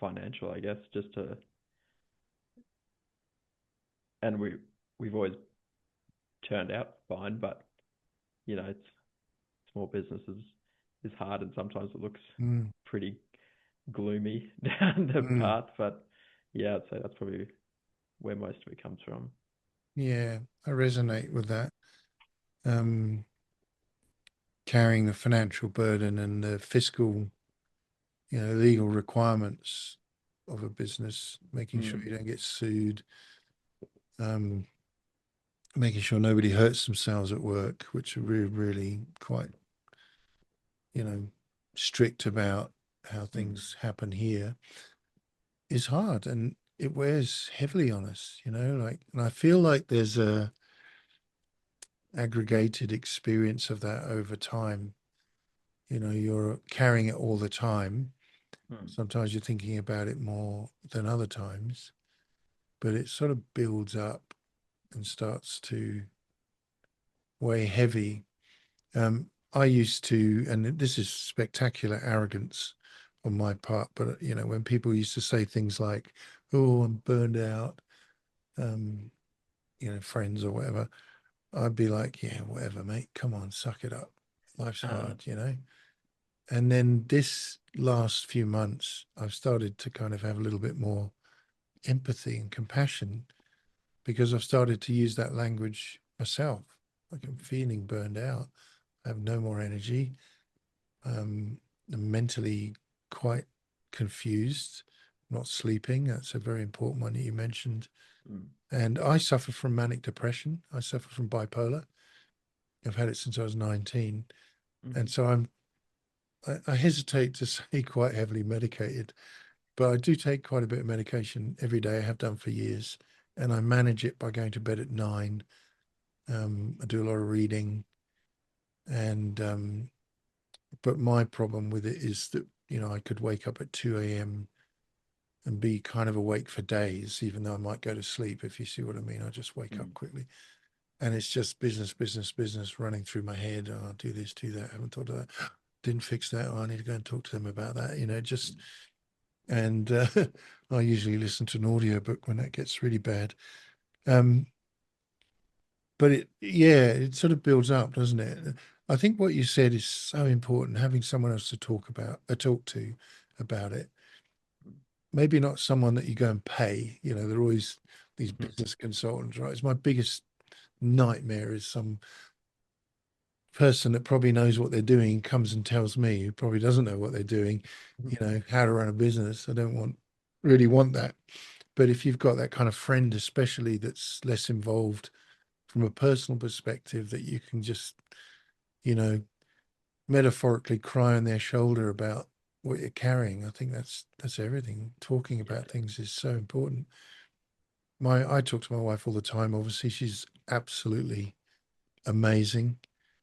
financial, I guess. Just to and we've always turned out fine, but it's small businesses is hard, and sometimes it looks Mm, pretty gloomy down the mm. path. But yeah, I'd say that's probably where most of it comes from. Yeah, I resonate with that. Um, Carrying the financial burden and the fiscal, legal requirements of a business, making sure Mm, you don't get sued, um, making sure nobody hurts themselves at work, which are really, really quite, you know, strict about how mm, things happen here, is hard and it wears heavily on us, and I feel like there's a aggregated experience of that over time. You're carrying it all the time. mm, Sometimes you're thinking about it more than other times, but it sort of builds up and starts to weigh heavy. I used to, and this is spectacular arrogance on my part, but when people used to say things like, "Oh, I'm burned out," um, friends or whatever, I'd be like, "Yeah, whatever, mate. Come on, suck it up. Life's uh, hard." And then this last few months, I've started to kind of have a little bit more empathy and compassion because I've started to use that language myself. Like I'm feeling burned out. I have no more energy. I'm mentally quite confused, not sleeping. That's a very important one that you mentioned. mm, And I suffer from manic depression. I suffer from bipolar. I've had it since I was 19. And mm, so I hesitate to say quite heavily medicated, but I do take quite a bit of medication every day. I have done for years. And I manage it by going to bed at 9. I do a lot of reading. And but my problem with it is that, I could wake up at 2 a.m. and be kind of awake for days, even though I might go to sleep, if you see what I mean. I just wake up mm, quickly. And it's just business, business, business running through my head. Oh, I'll do this, do that. I haven't thought of that. Didn't fix that. Oh, I need to go and talk to them about that. Just, and I usually listen to an audiobook when that gets really bad. Um, but it sort of builds up, doesn't it? I think what you said is so important, having someone else to talk to about it. Maybe not someone that you go and pay. They're always these business consultants, right? It's my biggest nightmare is some person that probably knows what they're doing comes and tells me who probably doesn't know what they're doing, how to run a business. I don't really want that. But if you've got that kind of friend, especially that's less involved from a personal perspective, that you can just, you know, metaphorically cry on their shoulder about what you're carrying, I think that's everything. Talking about Yeah. things is so important. I talk to my wife all the time. Obviously, she's absolutely amazing.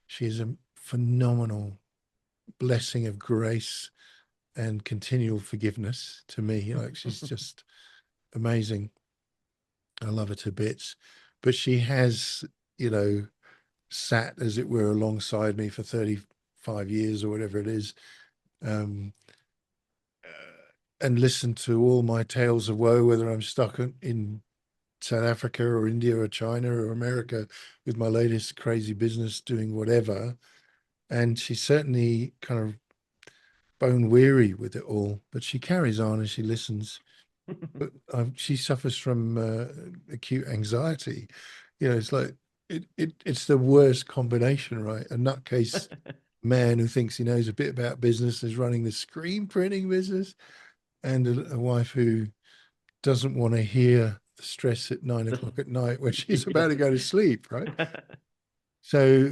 She is a phenomenal blessing of grace and continual forgiveness to me. Like she's just amazing. I love her to bits. But she has, you know, sat, as it were, alongside me for 35 years or whatever it is, um, and listened to all my tales of woe, whether I'm stuck in South Africa or India or China or America with my latest crazy business doing whatever. And she's certainly kind of bone weary with it all, but she carries on and she listens. But she suffers from acute anxiety. It's like it's the worst combination, right? A nutcase man who thinks he knows a bit about business is running the screen printing business, and a wife who doesn't want to hear the stress at 9 o'clock at night when she's about to go to sleep, right? So,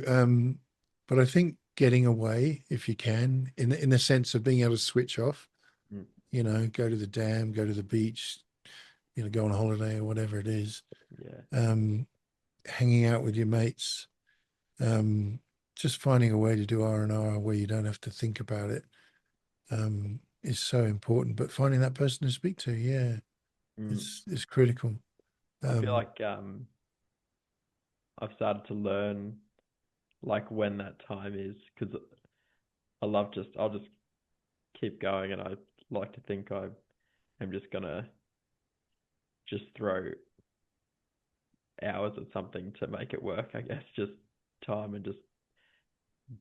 but I think getting away, if you can, in the sense of being able to switch off, go to the dam, go to the beach, go on holiday or whatever it is, Yeah. hanging out with your mates, just finding a way to do R&R where you don't have to think about it, is so important. But finding that person to speak to, yeah, Mm. is critical. I feel Um, like I've started to learn like when that time is because I'll just keep going and I like to think I am just gonna just throw hours at something to make it work, I guess, just time and just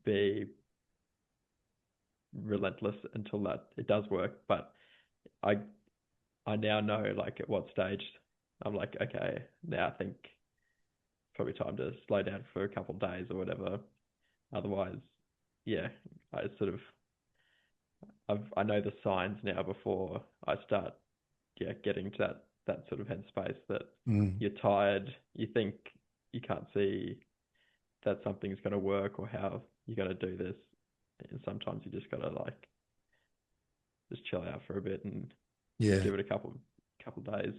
be relentless until that it does work. But I I now know like at what stage I'm like, okay, now I think probably time to slow down for a couple of days or whatever. Otherwise, yeah, I sort of I know the signs now before I start getting to that sort of headspace that mm, you're tired, you think you can't see that something's going to work or how you're going to do this. And sometimes you just got to like just chill out for a bit and yeah, give it a couple days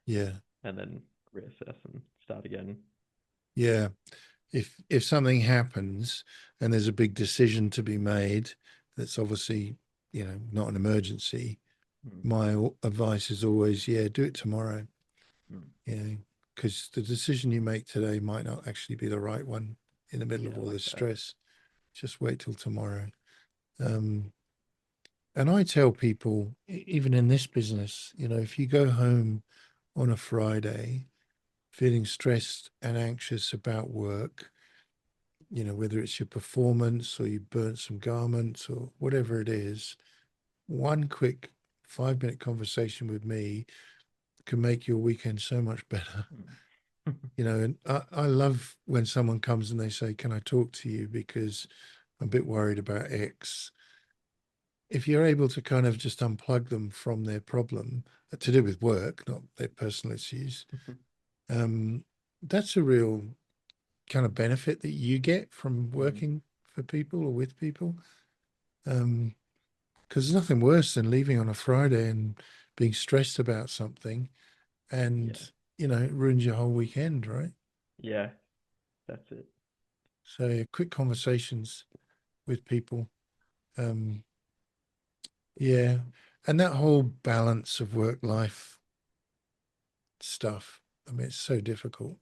yeah, and then reassess and start again. yeah. If something happens and there's a big decision to be made, that's obviously, not an emergency. Mm, My advice is always, yeah, do it tomorrow. mm. You know, because the decision you make today might not actually be the right one in the middle Yeah, of I all like this that. stress. Just wait till tomorrow. Um, and I tell people, even in this business, if you go home on a Friday feeling stressed and anxious about work, whether it's your performance or you burnt some garments or whatever it is, one quick 5-minute conversation with me can make your weekend so much better. Mm. And I love when someone comes and they say, "Can I talk to you? Because I'm a bit worried about X." If you're able to kind of just unplug them from their problem to do with work, not their personal issues, um, that's a real kind of benefit that you get from Mm. working for people or with people. Because there's nothing worse than leaving on a Friday and being stressed about something Yeah, and, it ruins your whole weekend, right? yeah, that's it. So quick conversations with people. Um, yeah. And that whole balance of work life stuff. I mean, it's so difficult.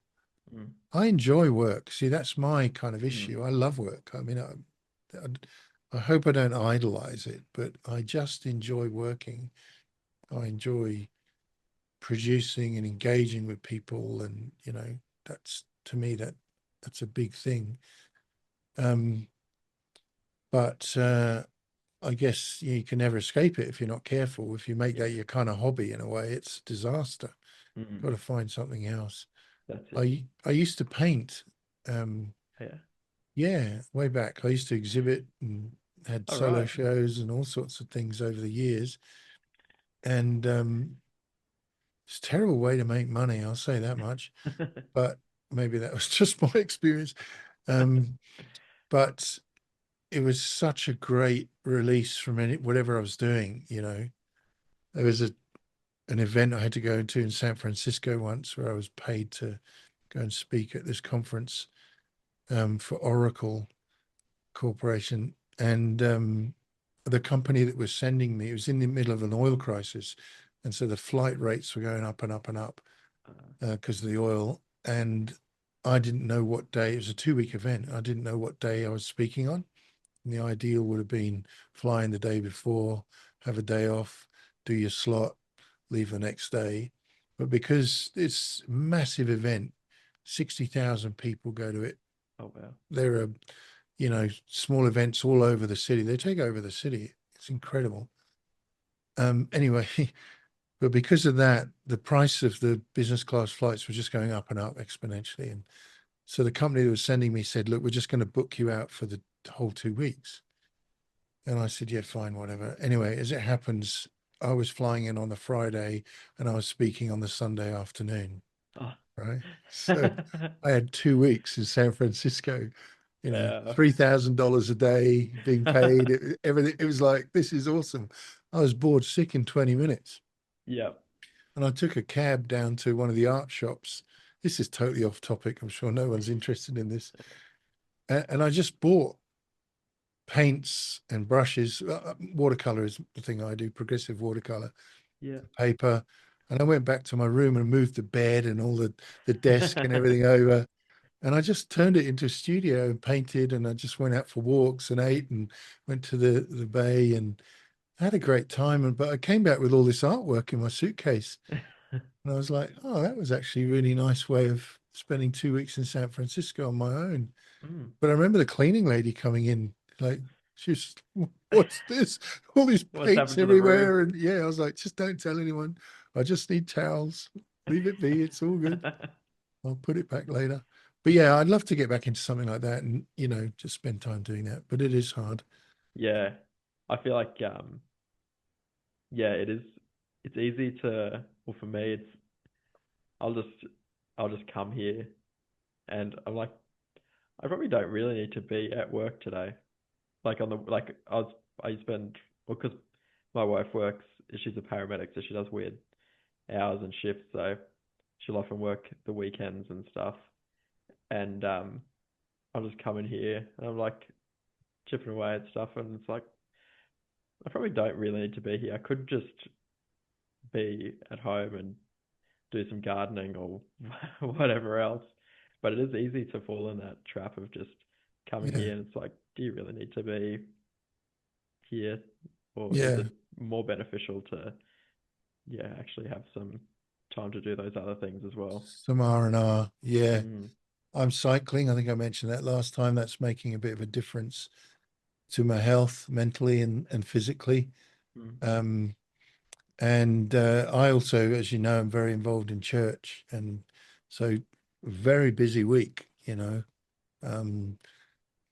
Mm. I enjoy work. See, that's my kind of Mm. issue. I love work. I mean, I hope I don't idolize it, but I just enjoy working. I enjoy producing and engaging with people. And, that's to me, that That's a big thing. Um, but I guess you can never escape it if you're not careful. If you make Yeah. that your kind of hobby in a way, it's disaster. Mm, Got to find something else. that's it. I used to paint. Um, Yeah. yeah, way back. I used to exhibit and had All solo right. shows and all sorts of things over the years. And it's a terrible way to make money, I'll say that much. But maybe that was just my experience. Um, but it was such a great release from whatever I was doing. There was an event I had to go to in San Francisco once where I was paid to go and speak at this conference for Oracle Corporation. And the company that was sending me, it was in the middle of an oil crisis. And so the flight rates were going up and up and up because of the oil. And I didn't know what day, it was a 2 week event. I didn't know what day I was speaking on. And the ideal would have been flying the day before, have a day off, do your slot, leave the next day. But because it's a massive event, 60,000 people go to it. Oh wow. There are, small events all over the city. They take over the city. It's incredible. Anyway, but because of that, the price of the business class flights was just going up and up exponentially. And so the company that was sending me said, look, we're just going to book you out for the whole 2 weeks. And I said, yeah, fine, whatever. Anyway, as it happens, I was flying in on the Friday and I was speaking on the Sunday afternoon. Oh. Right. So I had 2 weeks in San Francisco, Yeah. $3,000 a day being paid. Everything. It was like, this is awesome. I was bored sick in 20 minutes. Yeah. And I took a cab down to one of the art shops. This is totally off topic. I'm sure no one's interested in this. And I just bought paints and brushes. Watercolor is the thing I do, progressive watercolor, Yeah. paper. And I went back to my room and moved the bed and all the desk and everything over. And I just turned it into a studio and painted. And I just went out for walks and ate and went to the bay and had a great time. But I came back with all this artwork in my suitcase. And I was like, oh, that was actually a really nice way of spending 2 weeks in San Francisco on my own. Mm. But I remember the cleaning lady coming in, like, she was, what's this? All these What's paints happened to the room? everywhere. And yeah, I was like, just don't tell anyone. I just need towels. Leave it be. It's all good. I'll put it back later. But yeah, I'd love to get back into something like that and, just spend time doing that. But it is hard. Yeah. I feel like yeah, it is it's easy to well for me it's I'll just I'll just come here and I'm like I probably don't really need to be at work today. Like on the like I spend well because my wife works she's a paramedic so she does weird hours and shifts so she'll often work the weekends and stuff and I'll just come in here and I'm like chipping away at stuff and it's like I probably don't really need to be here. I could just be at home and do some gardening or whatever else. But it is easy to fall in that trap of just coming Yeah. here and it's like, do you really need to be here? Or is Yeah. it more beneficial to, yeah, actually have some time to do those other things as well? Some R&R. Yeah. Mm, I'm cycling. I think I mentioned that last time. That's making a bit of a difference to my health mentally and physically. mm, Um, and I also, as you know, I'm very involved in church. And so very busy week, I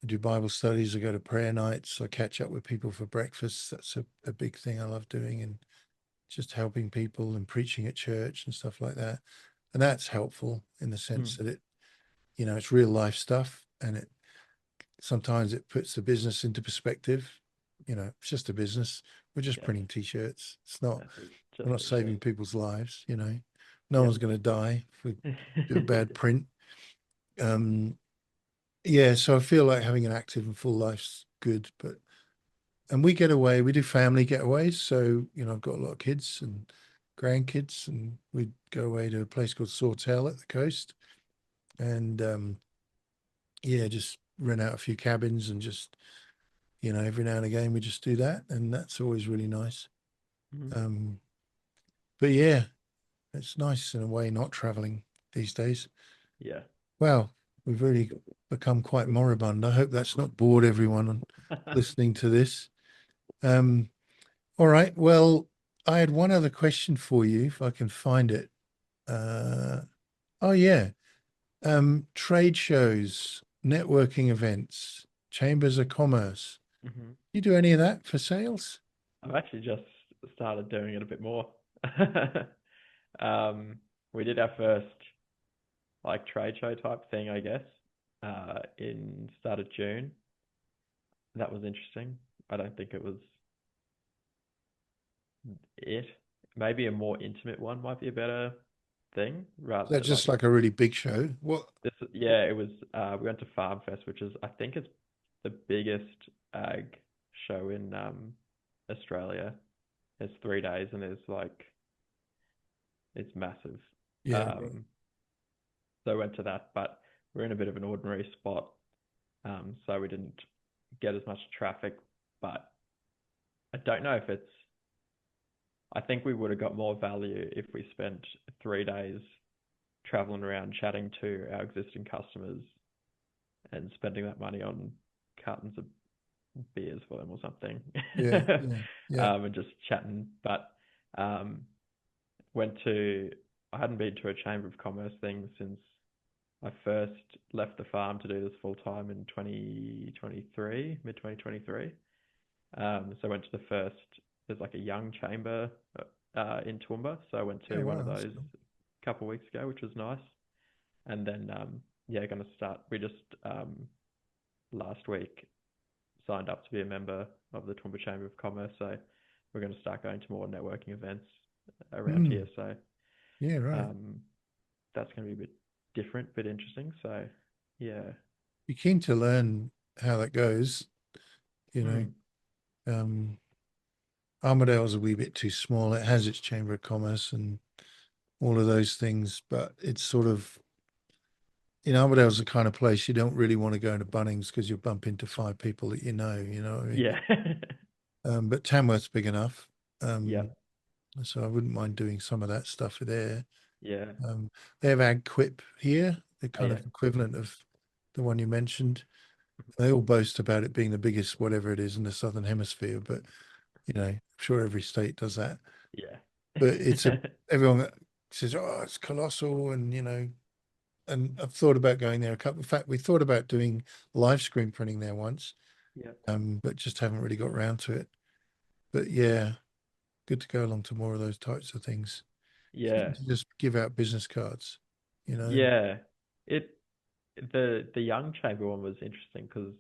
do Bible studies, I go to prayer nights, I catch up with people for breakfast. That's a big thing I love doing and just helping people and preaching at church and stuff like that. And that's helpful in the sense mm, that it's real life stuff and it sometimes it puts the business into perspective. It's just a business. We're just yeah, printing t-shirts. It's not, that's it. we're Just not saving t-shirts. people's lives. No Yep. one's going to die if we do a bad print. Um, yeah, so I feel like having an active and full life's good, but and we get away, we do family getaways. So, I've got a lot of kids and grandkids, and we go away to a place called Sawtell at the coast. And yeah, just rent out a few cabins and just, every now and again we just do that. And that's always really nice. Mm, Um, but yeah, it's nice in a way not traveling these days. yeah. Well, we've really become quite moribund. I hope that's not bored everyone listening to this. Um, all right. Well, I had one other question for you, if I can find it. Uh, oh yeah. Trade shows, networking events, chambers of commerce. Mhm. You do any of that for sales? I've actually just started doing it a bit more. Um, we did our first like trade show type thing, I guess, in start of June. That was interesting. I don't think it was it. Maybe a more intimate one might be a better thing Is rather that like just like a really big show? What? this. Yeah, it was. We went to Farm Fest, which is I think it's the biggest ag show in Australia. It's 3 days and it's massive. Yeah, right. Um, so I went to that, but we're in a bit of an ordinary spot, so we didn't get as much traffic. But I don't know if it's. I think we would have got more value if we spent 3 days traveling around chatting to our existing customers and spending that money on cartons of beers for them or something, Yeah, yeah, yeah. and just chatting. But um, went to. I hadn't been to a Chamber of Commerce thing since I first left the farm to do this full time in 2023, mid 2023. So I went to the first. There's like a young chamber in Toowoomba, so I went Yeah, to one wow, of that's those cool. a couple of weeks ago, which was nice. And then yeah, going to start. We just last week signed up to be a member of the Toowoomba Chamber of Commerce, so we're going to start going to more networking events around Hmm. here. So Yeah, right. um, that's going to be a bit different, bit interesting. So yeah. Be keen to learn how that goes, you know. Hmm. Um, Armadale's a wee bit too small. It has its Chamber of Commerce and all of those things, but it's sort of, Armadale's the kind of place you don't really want to go into Bunnings because you bump into five people that you know what I mean? Yeah. But Tamworth's big enough. Yeah. Um, so I wouldn't mind doing some of that stuff there. Yeah. Um, they have AgQuip here, the Oh kind yeah. of equivalent of the one you mentioned. They all boast about it being the biggest, whatever it is, in the Southern Hemisphere, but I'm sure every state does that. Yeah. But everyone says, "Oh, it's colossal," and and I've thought about going there a couple. In fact, we thought about doing live screen printing there once, Yeah. but just haven't really got around to it. But yeah, good to go along to more of those types of things. Even Yeah. to just give out business cards, you know. Yeah. It the young chamber one was interesting because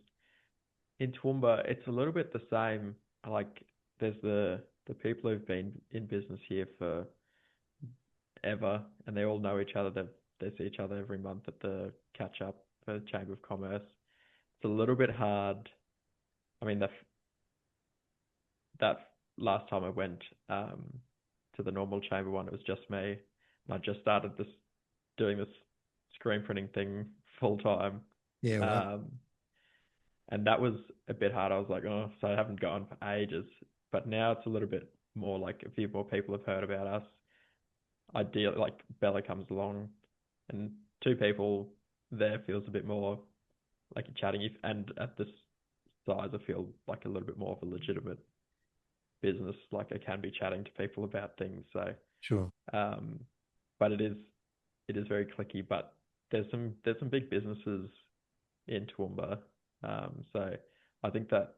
in Toowoomba it's a little bit the same. Like there's the people who've been in business here for ever and they all know each other. They see each other every month at the Catchup for the Chamber of Commerce. It's a little bit hard. I mean that last time I went to the normal chamber one, it was just me. And I just started doing this screen printing thing full time. Yeah, well, Um, and that was a bit hard. I was like, oh, so I haven't gone for ages. But now it's a little bit more like a few more people have heard about us. Ideally, like Bella comes along and two people there feels a bit more like you're chatting. And at this size, I feel like a little bit more of a legitimate business. Like I can be chatting to people about things. So, sure. um, but it is very clicky. But there's some big businesses in Toowoomba. So I think that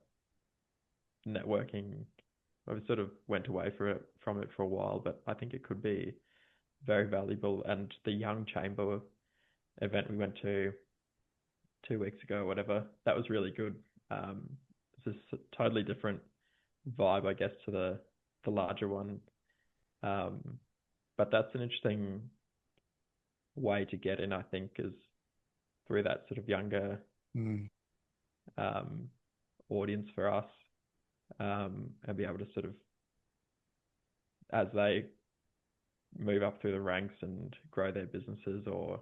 networking, I sort of went away from it for a while, but I think it could be very valuable. And the Young Chamber event we went to 2 weeks ago, or whatever, that was really good. It's a totally different vibe, I guess, to the larger one. Um, but that's an interesting way to get in, I think, is through that sort of younger Mm, um, audience for us, and be able to sort of, as they move up through the ranks and grow their businesses or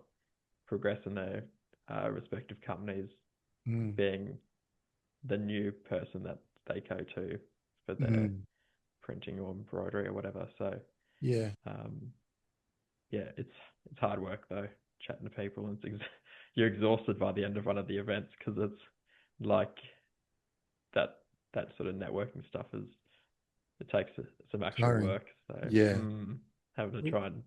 progress in their respective companies, mm, being the new person that they go to for their mm. printing or embroidery or whatever. So Yeah. um, yeah, it's hard work though, chatting to people and things. you're exhausted by the end of one of the events because it's like that sort of networking stuff it takes some actual Tiring. work. So Yeah. having to try and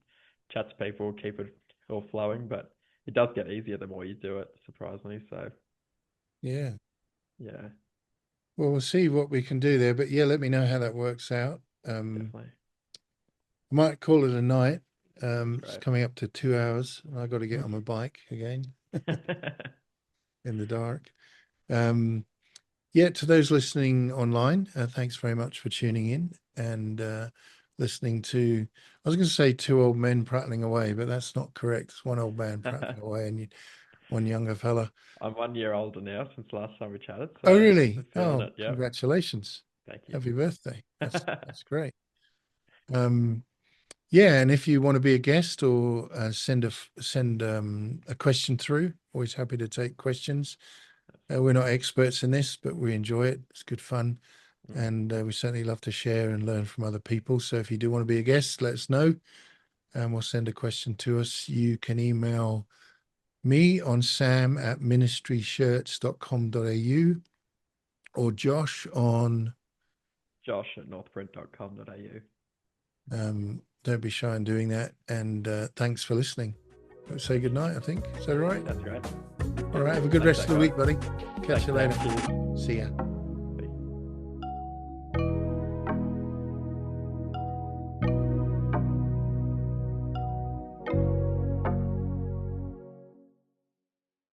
chat to people, keep it all flowing, but it does get easier the more you do it, surprisingly. So Yeah. yeah, Well, we'll see what we can do there. But yeah, let me know how that works out. definitely. I might call it a night. That's It's great. coming up to 2 hours. I got to get on my bike again in the dark. Yeah, to those listening online, thanks very much for tuning in and listening to, I was going to say two old men prattling away, but that's not correct. It's one old man prattling away and one younger fella. I'm 1 year older now since last time we chatted, Oh, so I'm really? feeling Oh, it. Yep. congratulations. Thank you. Happy birthday. That's great. Yeah, and if you want to be a guest or send a question through, always happy to take questions. We're not experts in this, but we enjoy it. It's good fun, and we certainly love to share and learn from other people. So if you do want to be a guest, let us know, and we'll send a question to us. You can email me on sam@ministryshirts.com.au or Josh on Josh@northprint.com.au. don't be shy in doing that. And thanks for listening. Say good night, I think. Is that right? That's great. All right. Have a good Thanks, rest of the guy. week, buddy. Catch Thanks, you Sam. later. Cheers. See ya.